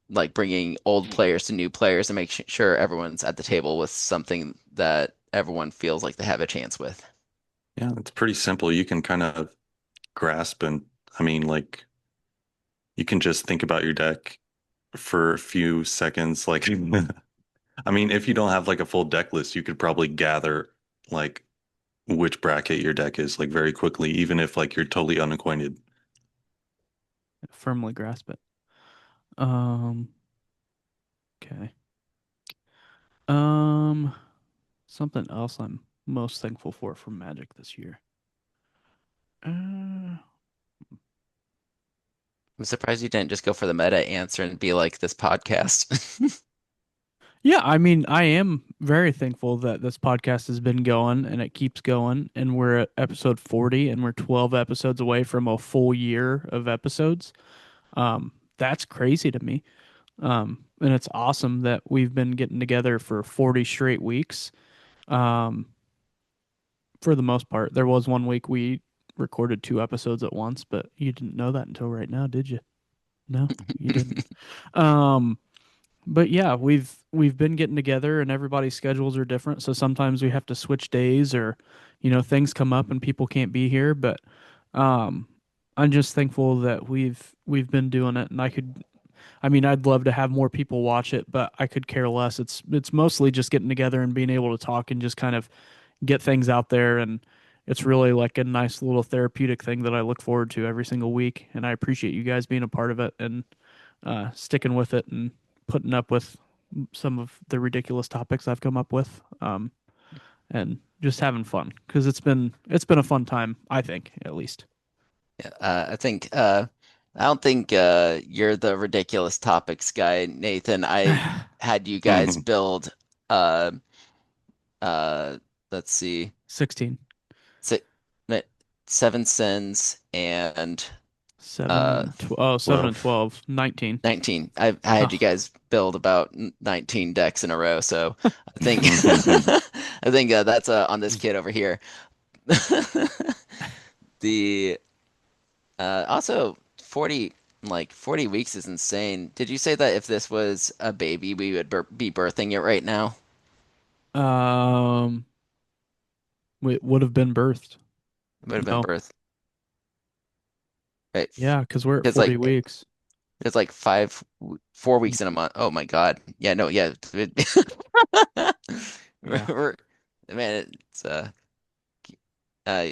like bringing old players to new players and make sure everyone's at the table with something that everyone feels like they have a chance with. Yeah, it's pretty simple. You can kind of grasp and I mean like you can just think about your deck for a few seconds. Like I mean, if you don't have like a full deck list, you could probably gather like which bracket your deck is like very quickly, even if like you're totally unacquainted. firmly grasp it. Um, okay. Um, Something else I'm most thankful for from Magic this year. Uh, I'm surprised you didn't just go for the meta answer and be like this podcast. yeah, I mean, I am very thankful that this podcast has been going and it keeps going, and we're at episode 40, and we're 12 episodes away from a full year of episodes. That's crazy to me. And it's awesome that we've been getting together for 40 straight weeks. Um, for the most part, there was one week we recorded 2 episodes at once, but you didn't know that until right now, did you? No, you didn't. Um, but yeah, we've been getting together and everybody's schedules are different, so sometimes we have to switch days or things come up and people can't be here, but um I'm just thankful that we've been doing it, and I mean, I'd love to have more people watch it, but I could care less. It's mostly just getting together and being able to talk and just kind of get things out there, and it's really like a nice little therapeutic thing that I look forward to every single week, and I appreciate you guys being a part of it and sticking with it and putting up with some of the ridiculous topics I've come up with, and just having fun because it's been a fun time, I think, at least. Yeah, I think I don't think you're the ridiculous topics guy, Nathan. I had you guys build uh uh let's see, 16, six, seven sins and 7 uh and 7 and 12. 12, 19. 19. I had you Oh. guys build about 19 decks in a row, so I think I think that's on this kid over here. The also 40 weeks is insane. Did you say that if this was a baby, we would be birthing it right now? Um, it would have been birthed. It would have been No. birth, right? Yeah, because we're at Because 40 like weeks. it's like 4 weeks in a month. Oh my God. Yeah, no, yeah. Yeah. We're, man, uh,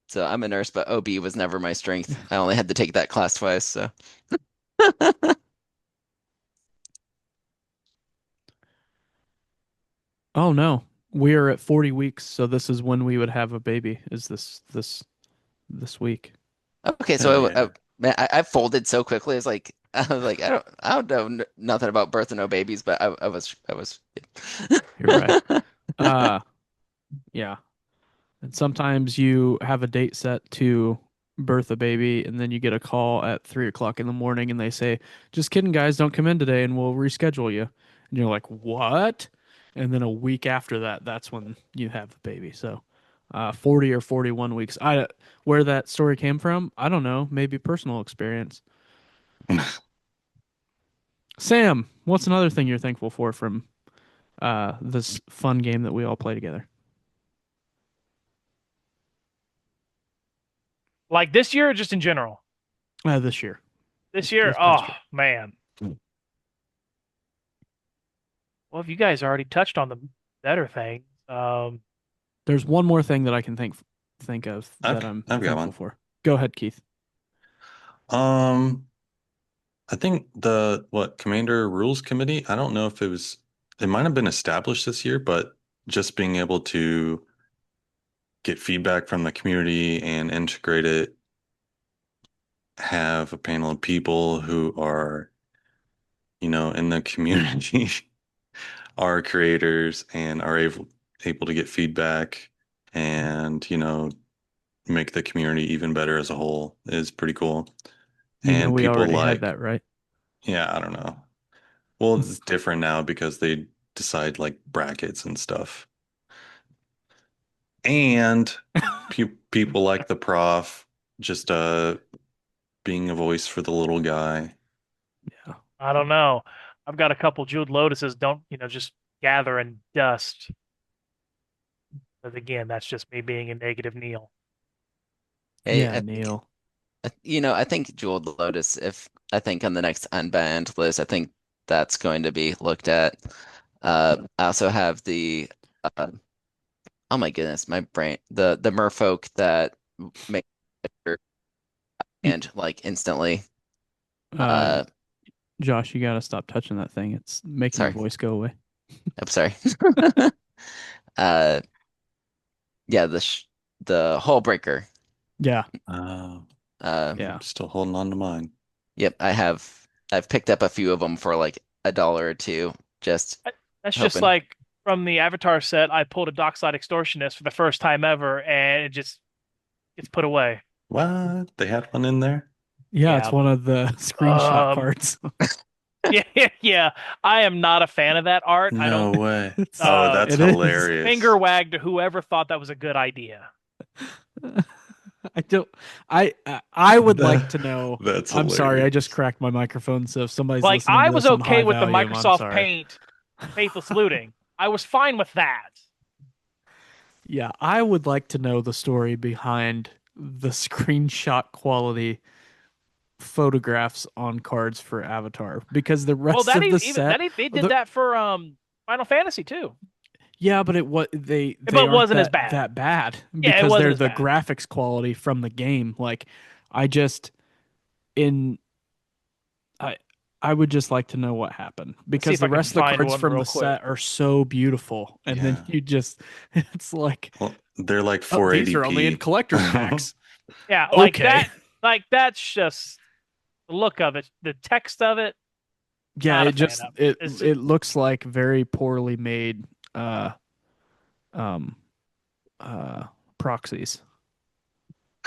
so I'm a nurse, but OB was never my strength. I only had to take that class twice, so. Oh no. We are at 40 weeks, so this is when we would have a baby. Is this week? Okay, Hell so yeah. man, I folded so quickly. It's like I was like I don't know nothing about birth and no babies, but I was You're right. Uh yeah. And sometimes you have a date set to birth a baby, and then you get a call at 3 o'clock in the morning, and they say, "Just kidding, guys, don't come in today, and we'll reschedule you." And you're like, "What?" And then a week after that, that's when you have the baby. So, 40 or 41 weeks. Where that story came from, I don't know. Maybe personal experience. Sam, what's another thing you're thankful for from this fun game that we all play together? Like this year or just in general? This year, This year, this past oh year. man. Well, if you guys already touched on the better things, There's one more thing that I can think of that I'm I've got thankful one. for. Go ahead, Keith. Um, I think the Commander Rules Committee, I don't know if it might have been established this year, but just being able to get feedback from the community and integrate it, have a panel of people who are, in the community, are creators and are able to get feedback and, make the community even better as a whole is pretty cool. You know And we people already had like, that, right? yeah, I don't know. Well, it's different now because they decide like brackets and stuff. And people like the prof just being a voice for the little guy. Yeah. I don't know. I've got a couple jeweled lotuses. Don't just gather in dust. But again, that's just me being a negative Neil. Hey, Yeah, Neil. I think Jeweled Lotus, if I think on the next unbanned list, I think that's going to be looked at. I also have uh, oh my goodness, my brain, the merfolk that make it Y- and like instantly. Uh, Uh, Josh, you gotta stop touching that thing. It's making your sorry, voice go away. I'm sorry. Uh, yeah, the Hull Breaker. Yeah, Uh, Uh, yeah. I'm still holding on to mine. yep, I've picked up a few of them for like $1 or two, just That's just hoping. like from the Avatar set. I pulled a Dockside Extortionist for the first time ever, and it just gets put away. What? They had one in there? Yeah, it's Yeah. one of the screenshot Um. cards. Yeah. Yeah. I am not a fan of that art. I don't. No way. It's Oh, that's it is. Finger hilarious. wag to whoever thought that was a good idea. I don't I would like That, to know. that's I'm sorry, I just hilarious. cracked my microphone, so if somebody's Like listening I to was this on okay high with the volume, I'm Microsoft sorry. Paint faithless looting. I was fine with that. Yeah, I would like to know the story behind the screenshot quality photographs on cards for Avatar because the Well, rest of the even set, they did the that for Final Fantasy too, yeah, but it what they but it aren't wasn't as bad. that bad Yeah, it because wasn't they're as the bad. graphics quality from the game. Like I just in I I would just like to know what happened Let's see because if I the can rest of the find cards one from real the quick. set are so beautiful, and then Yeah. you just it's like, Well, they're like oh, these are only in 480p. collector's packs. Yeah, like Okay. that. Like that's just the look of it, the text of it. Yeah, Not a it fan just of. it It's it looks like very poorly made uh um uh proxies.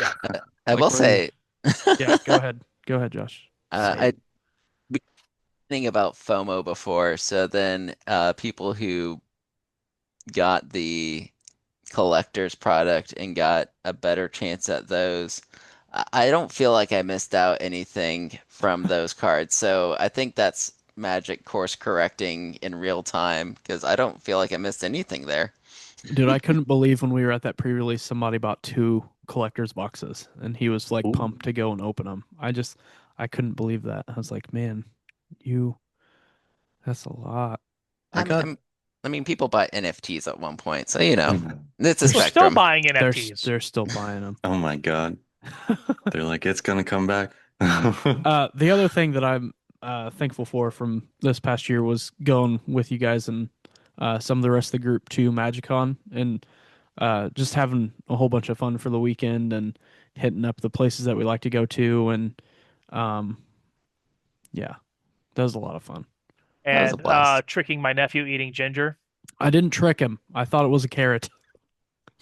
yeah. I Like will where you say, yeah, go ahead. Go ahead, Josh. Say I it. been thinking about FOMO before, so then people who got the collector's product and got a better chance at those. I don't feel like I missed out anything from those cards. So I think that's Magic course correcting in real time because I don't feel like I missed anything there. Dude, I couldn't believe when we were at that pre-release, somebody bought 2 collector's boxes, and he was like Ooh. pumped to go and open them. I couldn't believe that. I was like, man, you, that's a lot. I I'm, got I'm, I mean, people buy NFTs at one point, so Mhm. it's a They're People are still spectrum. buying NFTs. they're still buying them. Oh my God. They're like, it's gonna come back. The other thing that I'm thankful for from this past year was going with you guys and some of the rest of the group to MagicCon and just having a whole bunch of fun for the weekend and hitting up the places that we like to go to and um, yeah, that was a lot of fun. That was a And blast. tricking my nephew eating ginger. I didn't trick him. I thought it was a carrot.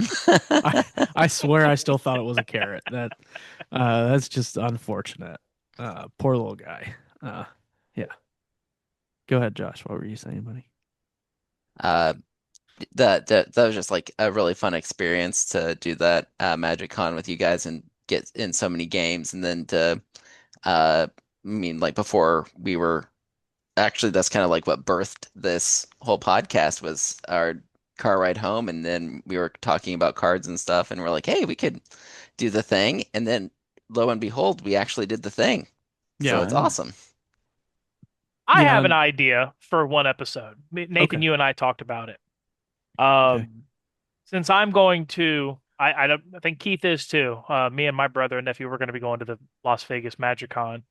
I I swear I still thought it was a carrot. That's just unfortunate. Poor little guy. Yeah. Go ahead, Josh. What were you saying, buddy? Uh, that was just like a really fun experience to do that Magic Con with you guys and get in so many games, and then to I mean, like before we were actually that's kind of like what birthed this whole podcast was our car ride home, and then we were talking about cards and stuff, and we're like, hey, we could do the thing, and then lo and behold, we actually did the thing. So Yeah. it's Wow. awesome. I Yeah. have an idea for one episode. Nathan, Okay. you and I talked about it. Okay. Since I'm going to, I think Keith is too. Me and my brother and nephew, we're going to be going to the Las Vegas Magic Con.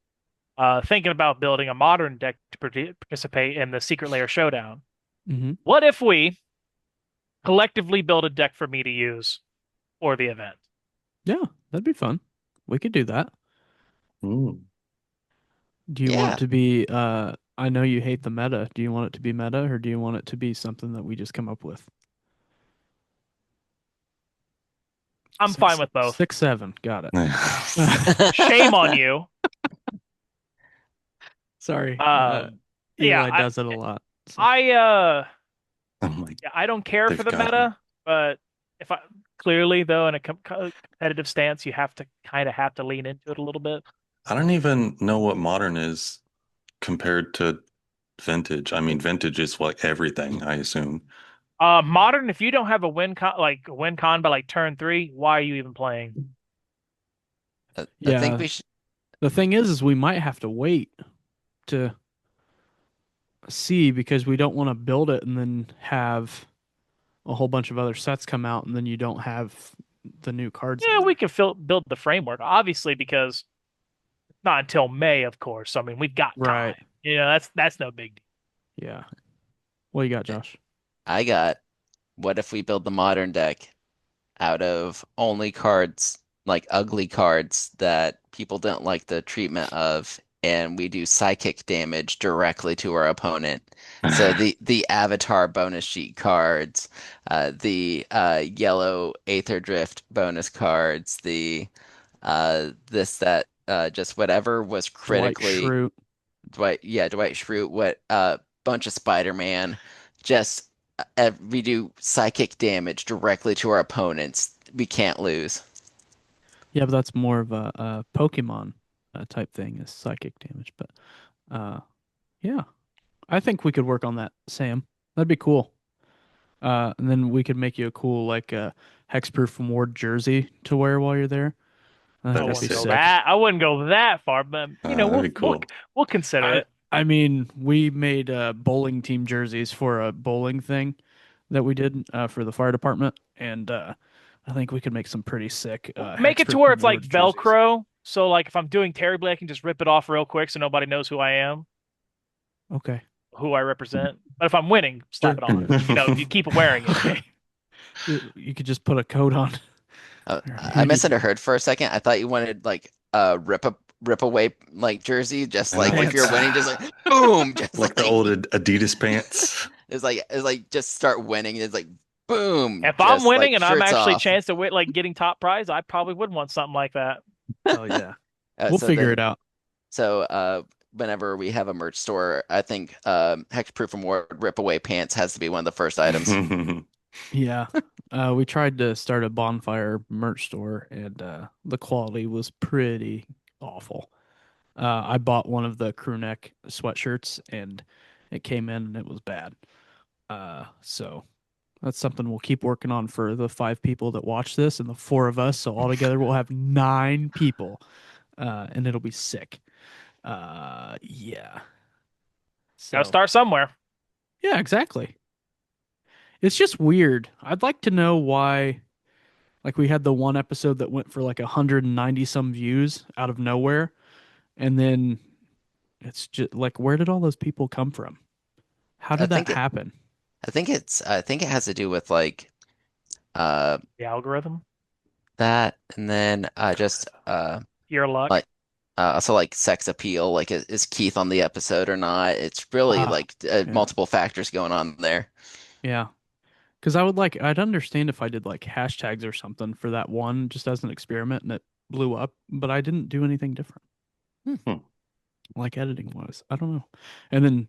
Thinking about building a modern deck to participate in the Secret Lair Showdown. Mm-hmm. What if we collectively build a deck for me to use for the event? Yeah, that'd be fun. We could do that. Mm. Do you want it Yeah. to be I know you hate the meta. Do you want it to be meta or do you want it to be something that we just come up with? I'm fine Six with both. 6 7. Got it. Shame on you. Sorry. Yeah, Eli does it a lot. So. I I'm like, yeah, I don't care for they've the got me. meta, but if I clearly though in a competitive stance, you have to kind of have to lean into it a little bit. I don't even know what modern is compared to vintage. I mean, vintage is like everything, I assume. Modern, if you don't have a win con like a win con by like turn 3, why are you even playing? I think Yeah, we should. the thing is we might have to wait to see because we don't want to build it and then have a whole bunch of other sets come out and then you don't have the new cards in Yeah, we there. can build the framework, obviously, because not until May, of course. I mean, we've got Right. time. That's no big deal. Yeah. What you got, Josh? I got. What if we build the modern deck out of only cards, like ugly cards that people don't like the treatment of, and we do psychic damage directly to our opponent. So the Avatar bonus sheet cards, the yellow Aether Drift bonus cards, the this that just whatever was Dwight critically Schrute. Dwight Schrute, what bunch of Spider-Man, just we do psychic damage directly to our opponents. We can't lose. Yeah, but that's more of a Pokemon type thing is psychic damage. But uh, yeah, I think we could work on that, Sam. That'd be cool. And then we could make you a cool like hexproof Ward jersey to wear while you're there. I think I That'd be that'd be wouldn't go sick. sick. that. I wouldn't go that far, but That'd be cool. we'll consider I it. I mean, we made bowling team jerseys for a bowling thing that we did for the fire department, and I think we could make some pretty sick Make it to hexproof where it's like Ward jerseys. Velcro. So like if I'm doing terribly, I can just rip it off real quick so nobody knows who I am, Okay, who I represent. But if I'm winning, slap sure. it on. You keep wearing it. Okay, you could just put a coat on. I You could misheard for a second. I thought you wanted like a rip away like jersey, just I know, like if like you're pants. winning, just like boom, just like the like old Adidas pants. it's like just start winning. It's like boom, If I'm just winning like and I'm shirts actually off. chance to win, like getting top prize, I probably would want something like that. Oh yeah, Uh, we'll so figure then it out. So whenever we have a merch store, I think Hexproof and Ward Rip Away Pants has to be one of the first items. Yeah. We tried to start a bonfire merch store and the quality was pretty awful. I bought one of the crew neck sweatshirts and it came in and it was bad. So That's something we'll keep working on for the 5 people that watch this and the 4 of us. So altogether we'll have 9 people, and it'll be sick. Yeah. Gotta So start somewhere. yeah, exactly. It's just weird. I'd like to know why. Like we had the one episode that went for like 190 some views out of nowhere, and then it's just like, where did all those people come from? How I did that think it happen? I think it has to do with like uh The algorithm, that and then just your luck. like also like sex appeal, like is Keith on the episode or not? It's really Ah, like yeah, multiple factors going on there. yeah. Because I'd understand if I did like hashtags or something for that one just as an experiment and it blew up, but I didn't do anything different, Hmm. like editing wise. I don't know. And then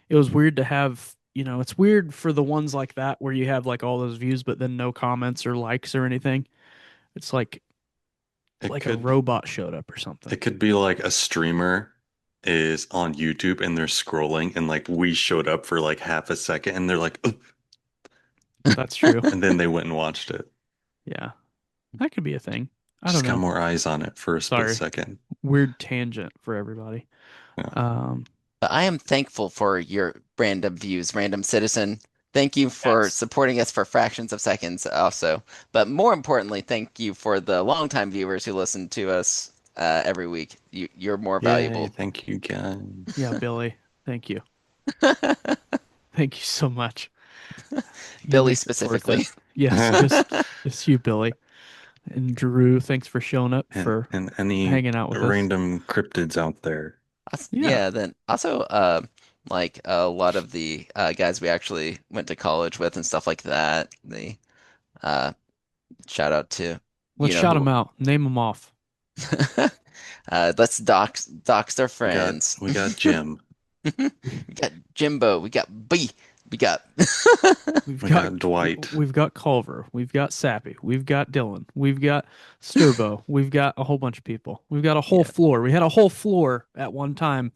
it was weird to have, it's weird for the ones like that where you have like all those views, but then no comments or likes or anything. It's It like a could robot showed up or something. it could be like a streamer is on YouTube and they're scrolling and like we showed up for like half a second and they're like, "Ugh," That's true. and then they went and watched it. Yeah, that could be a thing. I don't Just got know. more eyes on it for a split Sorry. second. Weird tangent for everybody. Yeah. Um, But I am thankful for your random views, random citizen. Thank you for Yes. supporting us for fractions of seconds also. But more importantly, thank you for the longtime viewers who listen to us every week. You're more Yay, valuable. thank you yeah, guys. Billy, thank you. Thank you so much. You Billy make this worth it. specifically. Yes, just you, Billy. And Drew, thanks for showing up, and for and any hanging out with us. random cryptids out there. Yeah. Yeah, then also like a lot of the guys we actually went to college with and stuff like that. The uh shout out to Let's you know shout who. them out. Name them off. Let's dox their We got friends. we got Jim. We got Jimbo, we got B, we got We've We got got Dwight. we've got Culver. We've got Sappy. We've got Dylan. We've got Sturbo. We've got a whole bunch of people. We've got a whole yeah, floor. We had a whole floor at one time.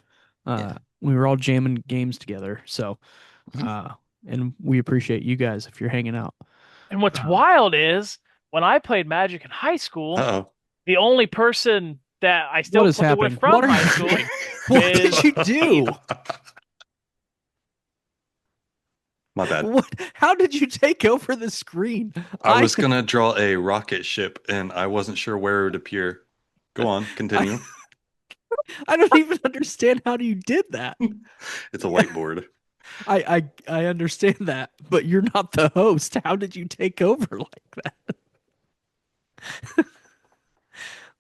yeah. We were all jamming games together. So, Mhm. uh, and we appreciate you guys if you're hanging out. And what's Uh, wild is when I played Magic in high school, Uh-oh. the only person that I what still has play with happened? What from are high you school doing? What did is you Keith. do? My bad. What? How did you take over the screen? I I was gonna draw a rocket ship and I wasn't sure where it would appear. Go on, I, continue. I don't even understand how you did that. It's a whiteboard. I understand that, but you're not the host. How did you take over like that?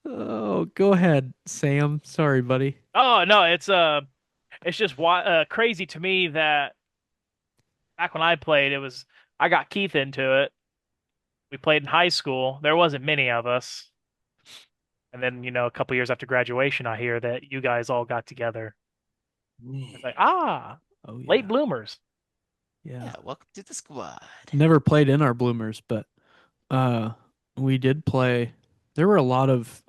Oh, go ahead, Sam. Sorry, buddy. Oh no, it's just crazy to me that back when I played, I got Keith into it. We played in high school. There wasn't many of us. And then, a couple years after graduation, I hear that you guys all got together. It's like, Oh late yeah. bloomers. Yeah. Yeah, welcome to the squad. Never played in our bloomers, but uh we did play. There were a lot of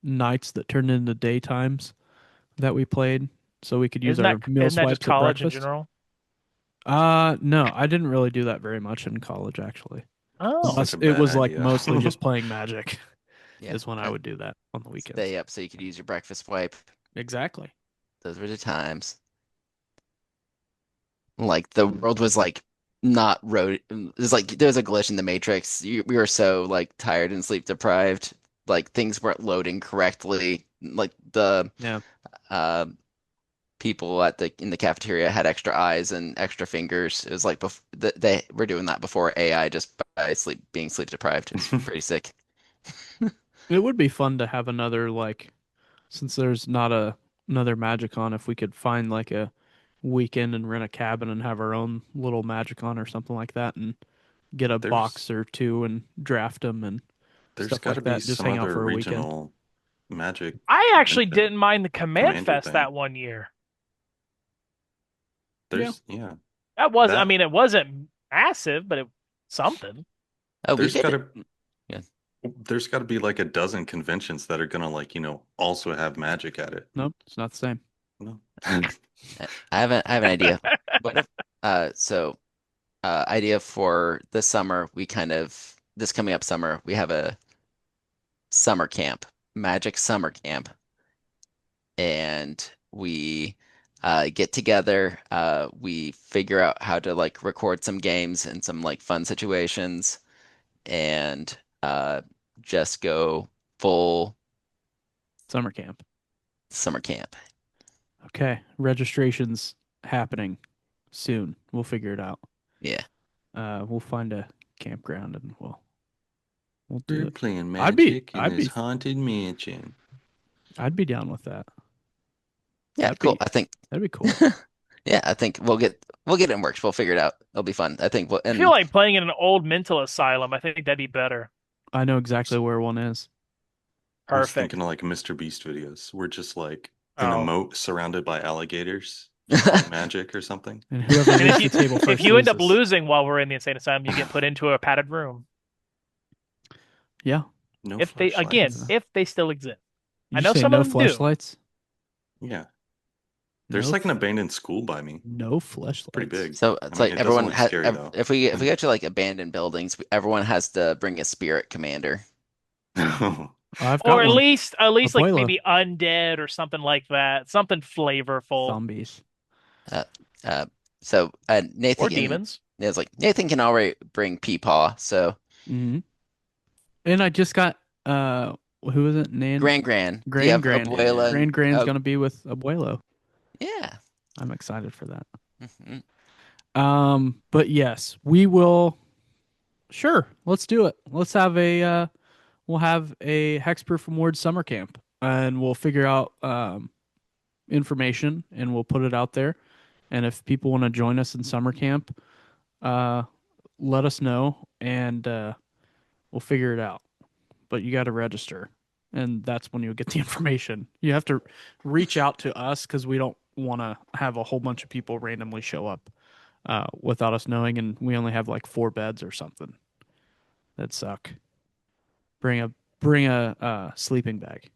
nights that turned into daytimes that we played so we could use Isn't our that meal isn't that just swipes at college in breakfast. general? No, I didn't really do that very much in college actually. Oh, Such Unless a it bad was like idea. mostly just playing Magic Yeah, is when I would do that on the weekends. stay up so you could use your breakfast wipe. Exactly. Those were the times. Like the world was like not road. It was like there's a glitch in the Matrix. We were so like tired and sleep deprived. Like things weren't loading correctly. Like the Yeah. uh, people at the in the cafeteria had extra eyes and extra fingers. It was like they were doing that before AI just by being sleep deprived. It was pretty sick. It would be fun to have another, like, since there's not another Magicon, if we could find like a weekend and rent a cabin and have our own little Magicon or something like that and get a There's box or two and draft them and there's stuff got to like be that. Just some hang out other for a weekend. regional magic I actually convention, didn't mind the Command commander Fest thing. that one year. Yeah. There's yeah. I That mean, it wasn't massive, but it something. Oh, we there's did got it. to Yeah. there's got to be like a dozen conventions that are gonna like, also have magic at it. Nope, it's not the same. No. I have an idea. What if so idea for this summer, this coming up summer, we have a summer camp, magic summer camp, and we get together. We figure out how to like record some games and some like fun situations, and just go full Summer camp. summer camp. Okay. Registration's happening soon. We'll figure it out. Yeah. We'll find a campground and we'll do We're it. playing I'd be magic in I'd this be haunted mansion. I'd be down with that. Yeah, That'd cool. be I think that'd be cool. yeah, I think we'll get it in works. We'll figure it out. It'll be fun. I think we'll I feel and like playing in an old mental asylum. I think that'd be better. I know exactly where one is. I was Perfect. thinking of like Mr. Beast videos. We're just like in a Oh. moat surrounded by alligators playing magic or something. And whoever And leaves the table if first you end up loses. losing while we're in the insane asylum, you get put into a padded room. Yeah. No If they again, flashlights. if they still exist. Did I you know say some no of them do. flashlights? Yeah. No, There's like an abandoned school by me. no flashlights. Pretty big. so I it's mean, like it doesn't everyone look has scary though. if we go to like abandoned buildings, everyone has to bring a spirit commander. I've Or got one. at least like Abuelo. maybe undead or something like that. Something flavorful. Zombies. Uh, uh, so Or Nathan demons. is like Nathan can already bring Peepaw. So Hmm. And I just got who is it? Gran, do you Gran have Gran. Abuela? Gran's Oh, gonna be with Abuelo. yeah. I'm excited for that. Mhm. But yes, we will. Sure, let's do it. Let's have we'll have a Hexproof Awards summer camp, and we'll figure out information, and we'll put it out there. And if people want to join us in summer camp, uh, let us know, and we'll figure it out. But you got to register, and that's when you'll get the information. You have to reach out to us because we don't want to have a whole bunch of people randomly show up without us knowing, and we only have like 4 beds or something. That'd suck. Bring a bring a sleeping bag.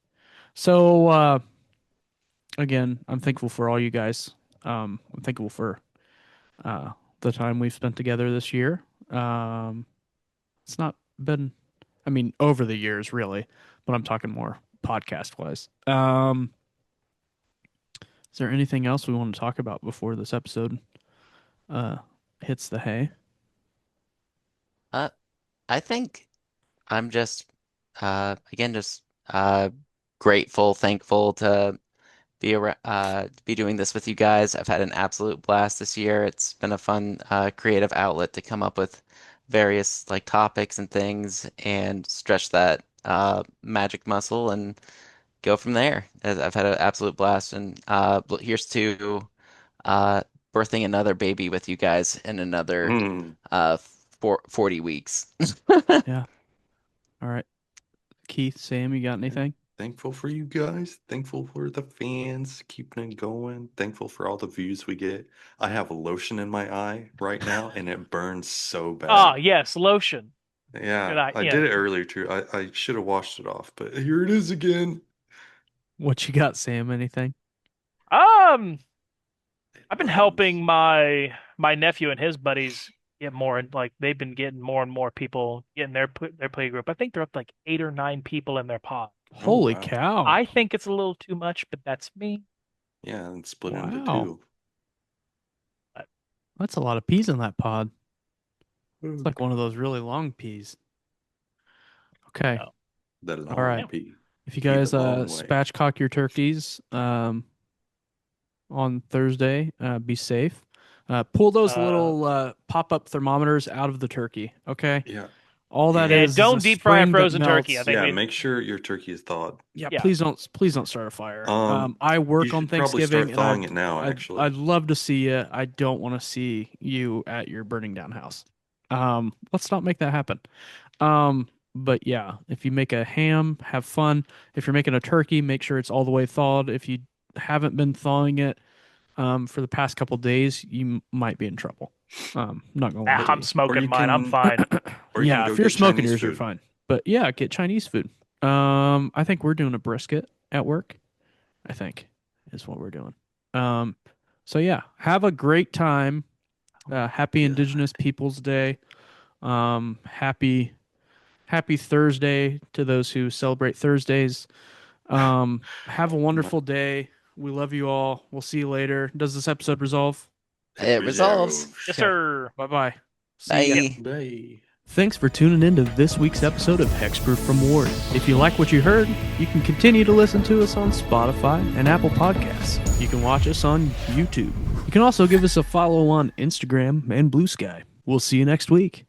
So again, I'm thankful for all you guys. I'm thankful for the time we've spent together this year. It's not been, I mean, over the years really, but I'm talking more podcast wise. Is there anything else we want to talk about before this episode uh, hits the hay? Uh, I think I'm just again just grateful, thankful to be doing this with you guys. I've had an absolute blast this year. It's been a fun creative outlet to come up with various like topics and things and stretch that magic muscle and go from there. I've had an absolute blast, and here's to uh, birthing another baby with you guys in another Mm. 40 weeks. Yeah. All right. Keith, Sam, you got anything? Thankful for you guys. Thankful for the fans keeping it going. Thankful for all the views we get. I have lotion in my eye right now and it burns so Ah, bad. yes, lotion. Good Yeah, eye. I Yeah. did it earlier too. I should have washed it off, but here it is again. What you got, Sam? Anything? Um, It I've been burns. helping my nephew and his buddies get more, and like they've been getting more and more people getting their play group. I think they're up to like 8 or 9 people in their pod. Oh Holy wow. cow. I think it's a little too much, but that's me. Yeah, and split into Wow. two. But That's a lot of peas in that pod. It's Mm. like one of those really long peas. Okay. no. The All long right. Yeah. pee. If you Pee the guys long way. spatchcock your turkeys on Thursday, be safe. Pull those Uh, little pop-up thermometers out of the turkey, okay? Yeah. All that And and is a don't deep fry a spring that frozen turkey. I melts. think yeah, we, make sure your turkey is thawed. Yeah, yeah. please don't start a fire. Um, I you work on should probably Thanksgiving, start and thawing it now, actually. I'd love to see you. I don't want to see you at your burning down house. Let's not make that happen. But yeah, if you make a ham, have fun. If you're making a turkey, make sure it's all the way thawed. If you haven't been thawing it, for the past couple days, you might be in trouble. Not gonna lie Ah, to I'm you. Or smoking you mine. I'm can fine. or you can Yeah, go if you're get smoking Chinese yours, you're food. fine. But yeah, get Chinese food. I think we're doing a brisket at work. I think is what we're doing. Um, so yeah, have a great time. Happy Indigenous Peoples Day. Happy Thursday to those who celebrate Thursdays. Have a wonderful day. We love you all. We'll see you later. Does this episode resolve? It resolves. Yes, Okay. sir. Bye-bye. See ya. Bye. Bye. Thanks for tuning in to this week's episode of Hexproof from Ward. If you like what you heard, you can continue to listen to us on Spotify and Apple Podcasts. You can watch us on YouTube. You can also give us a follow on Instagram and Blue Sky. We'll see you next week.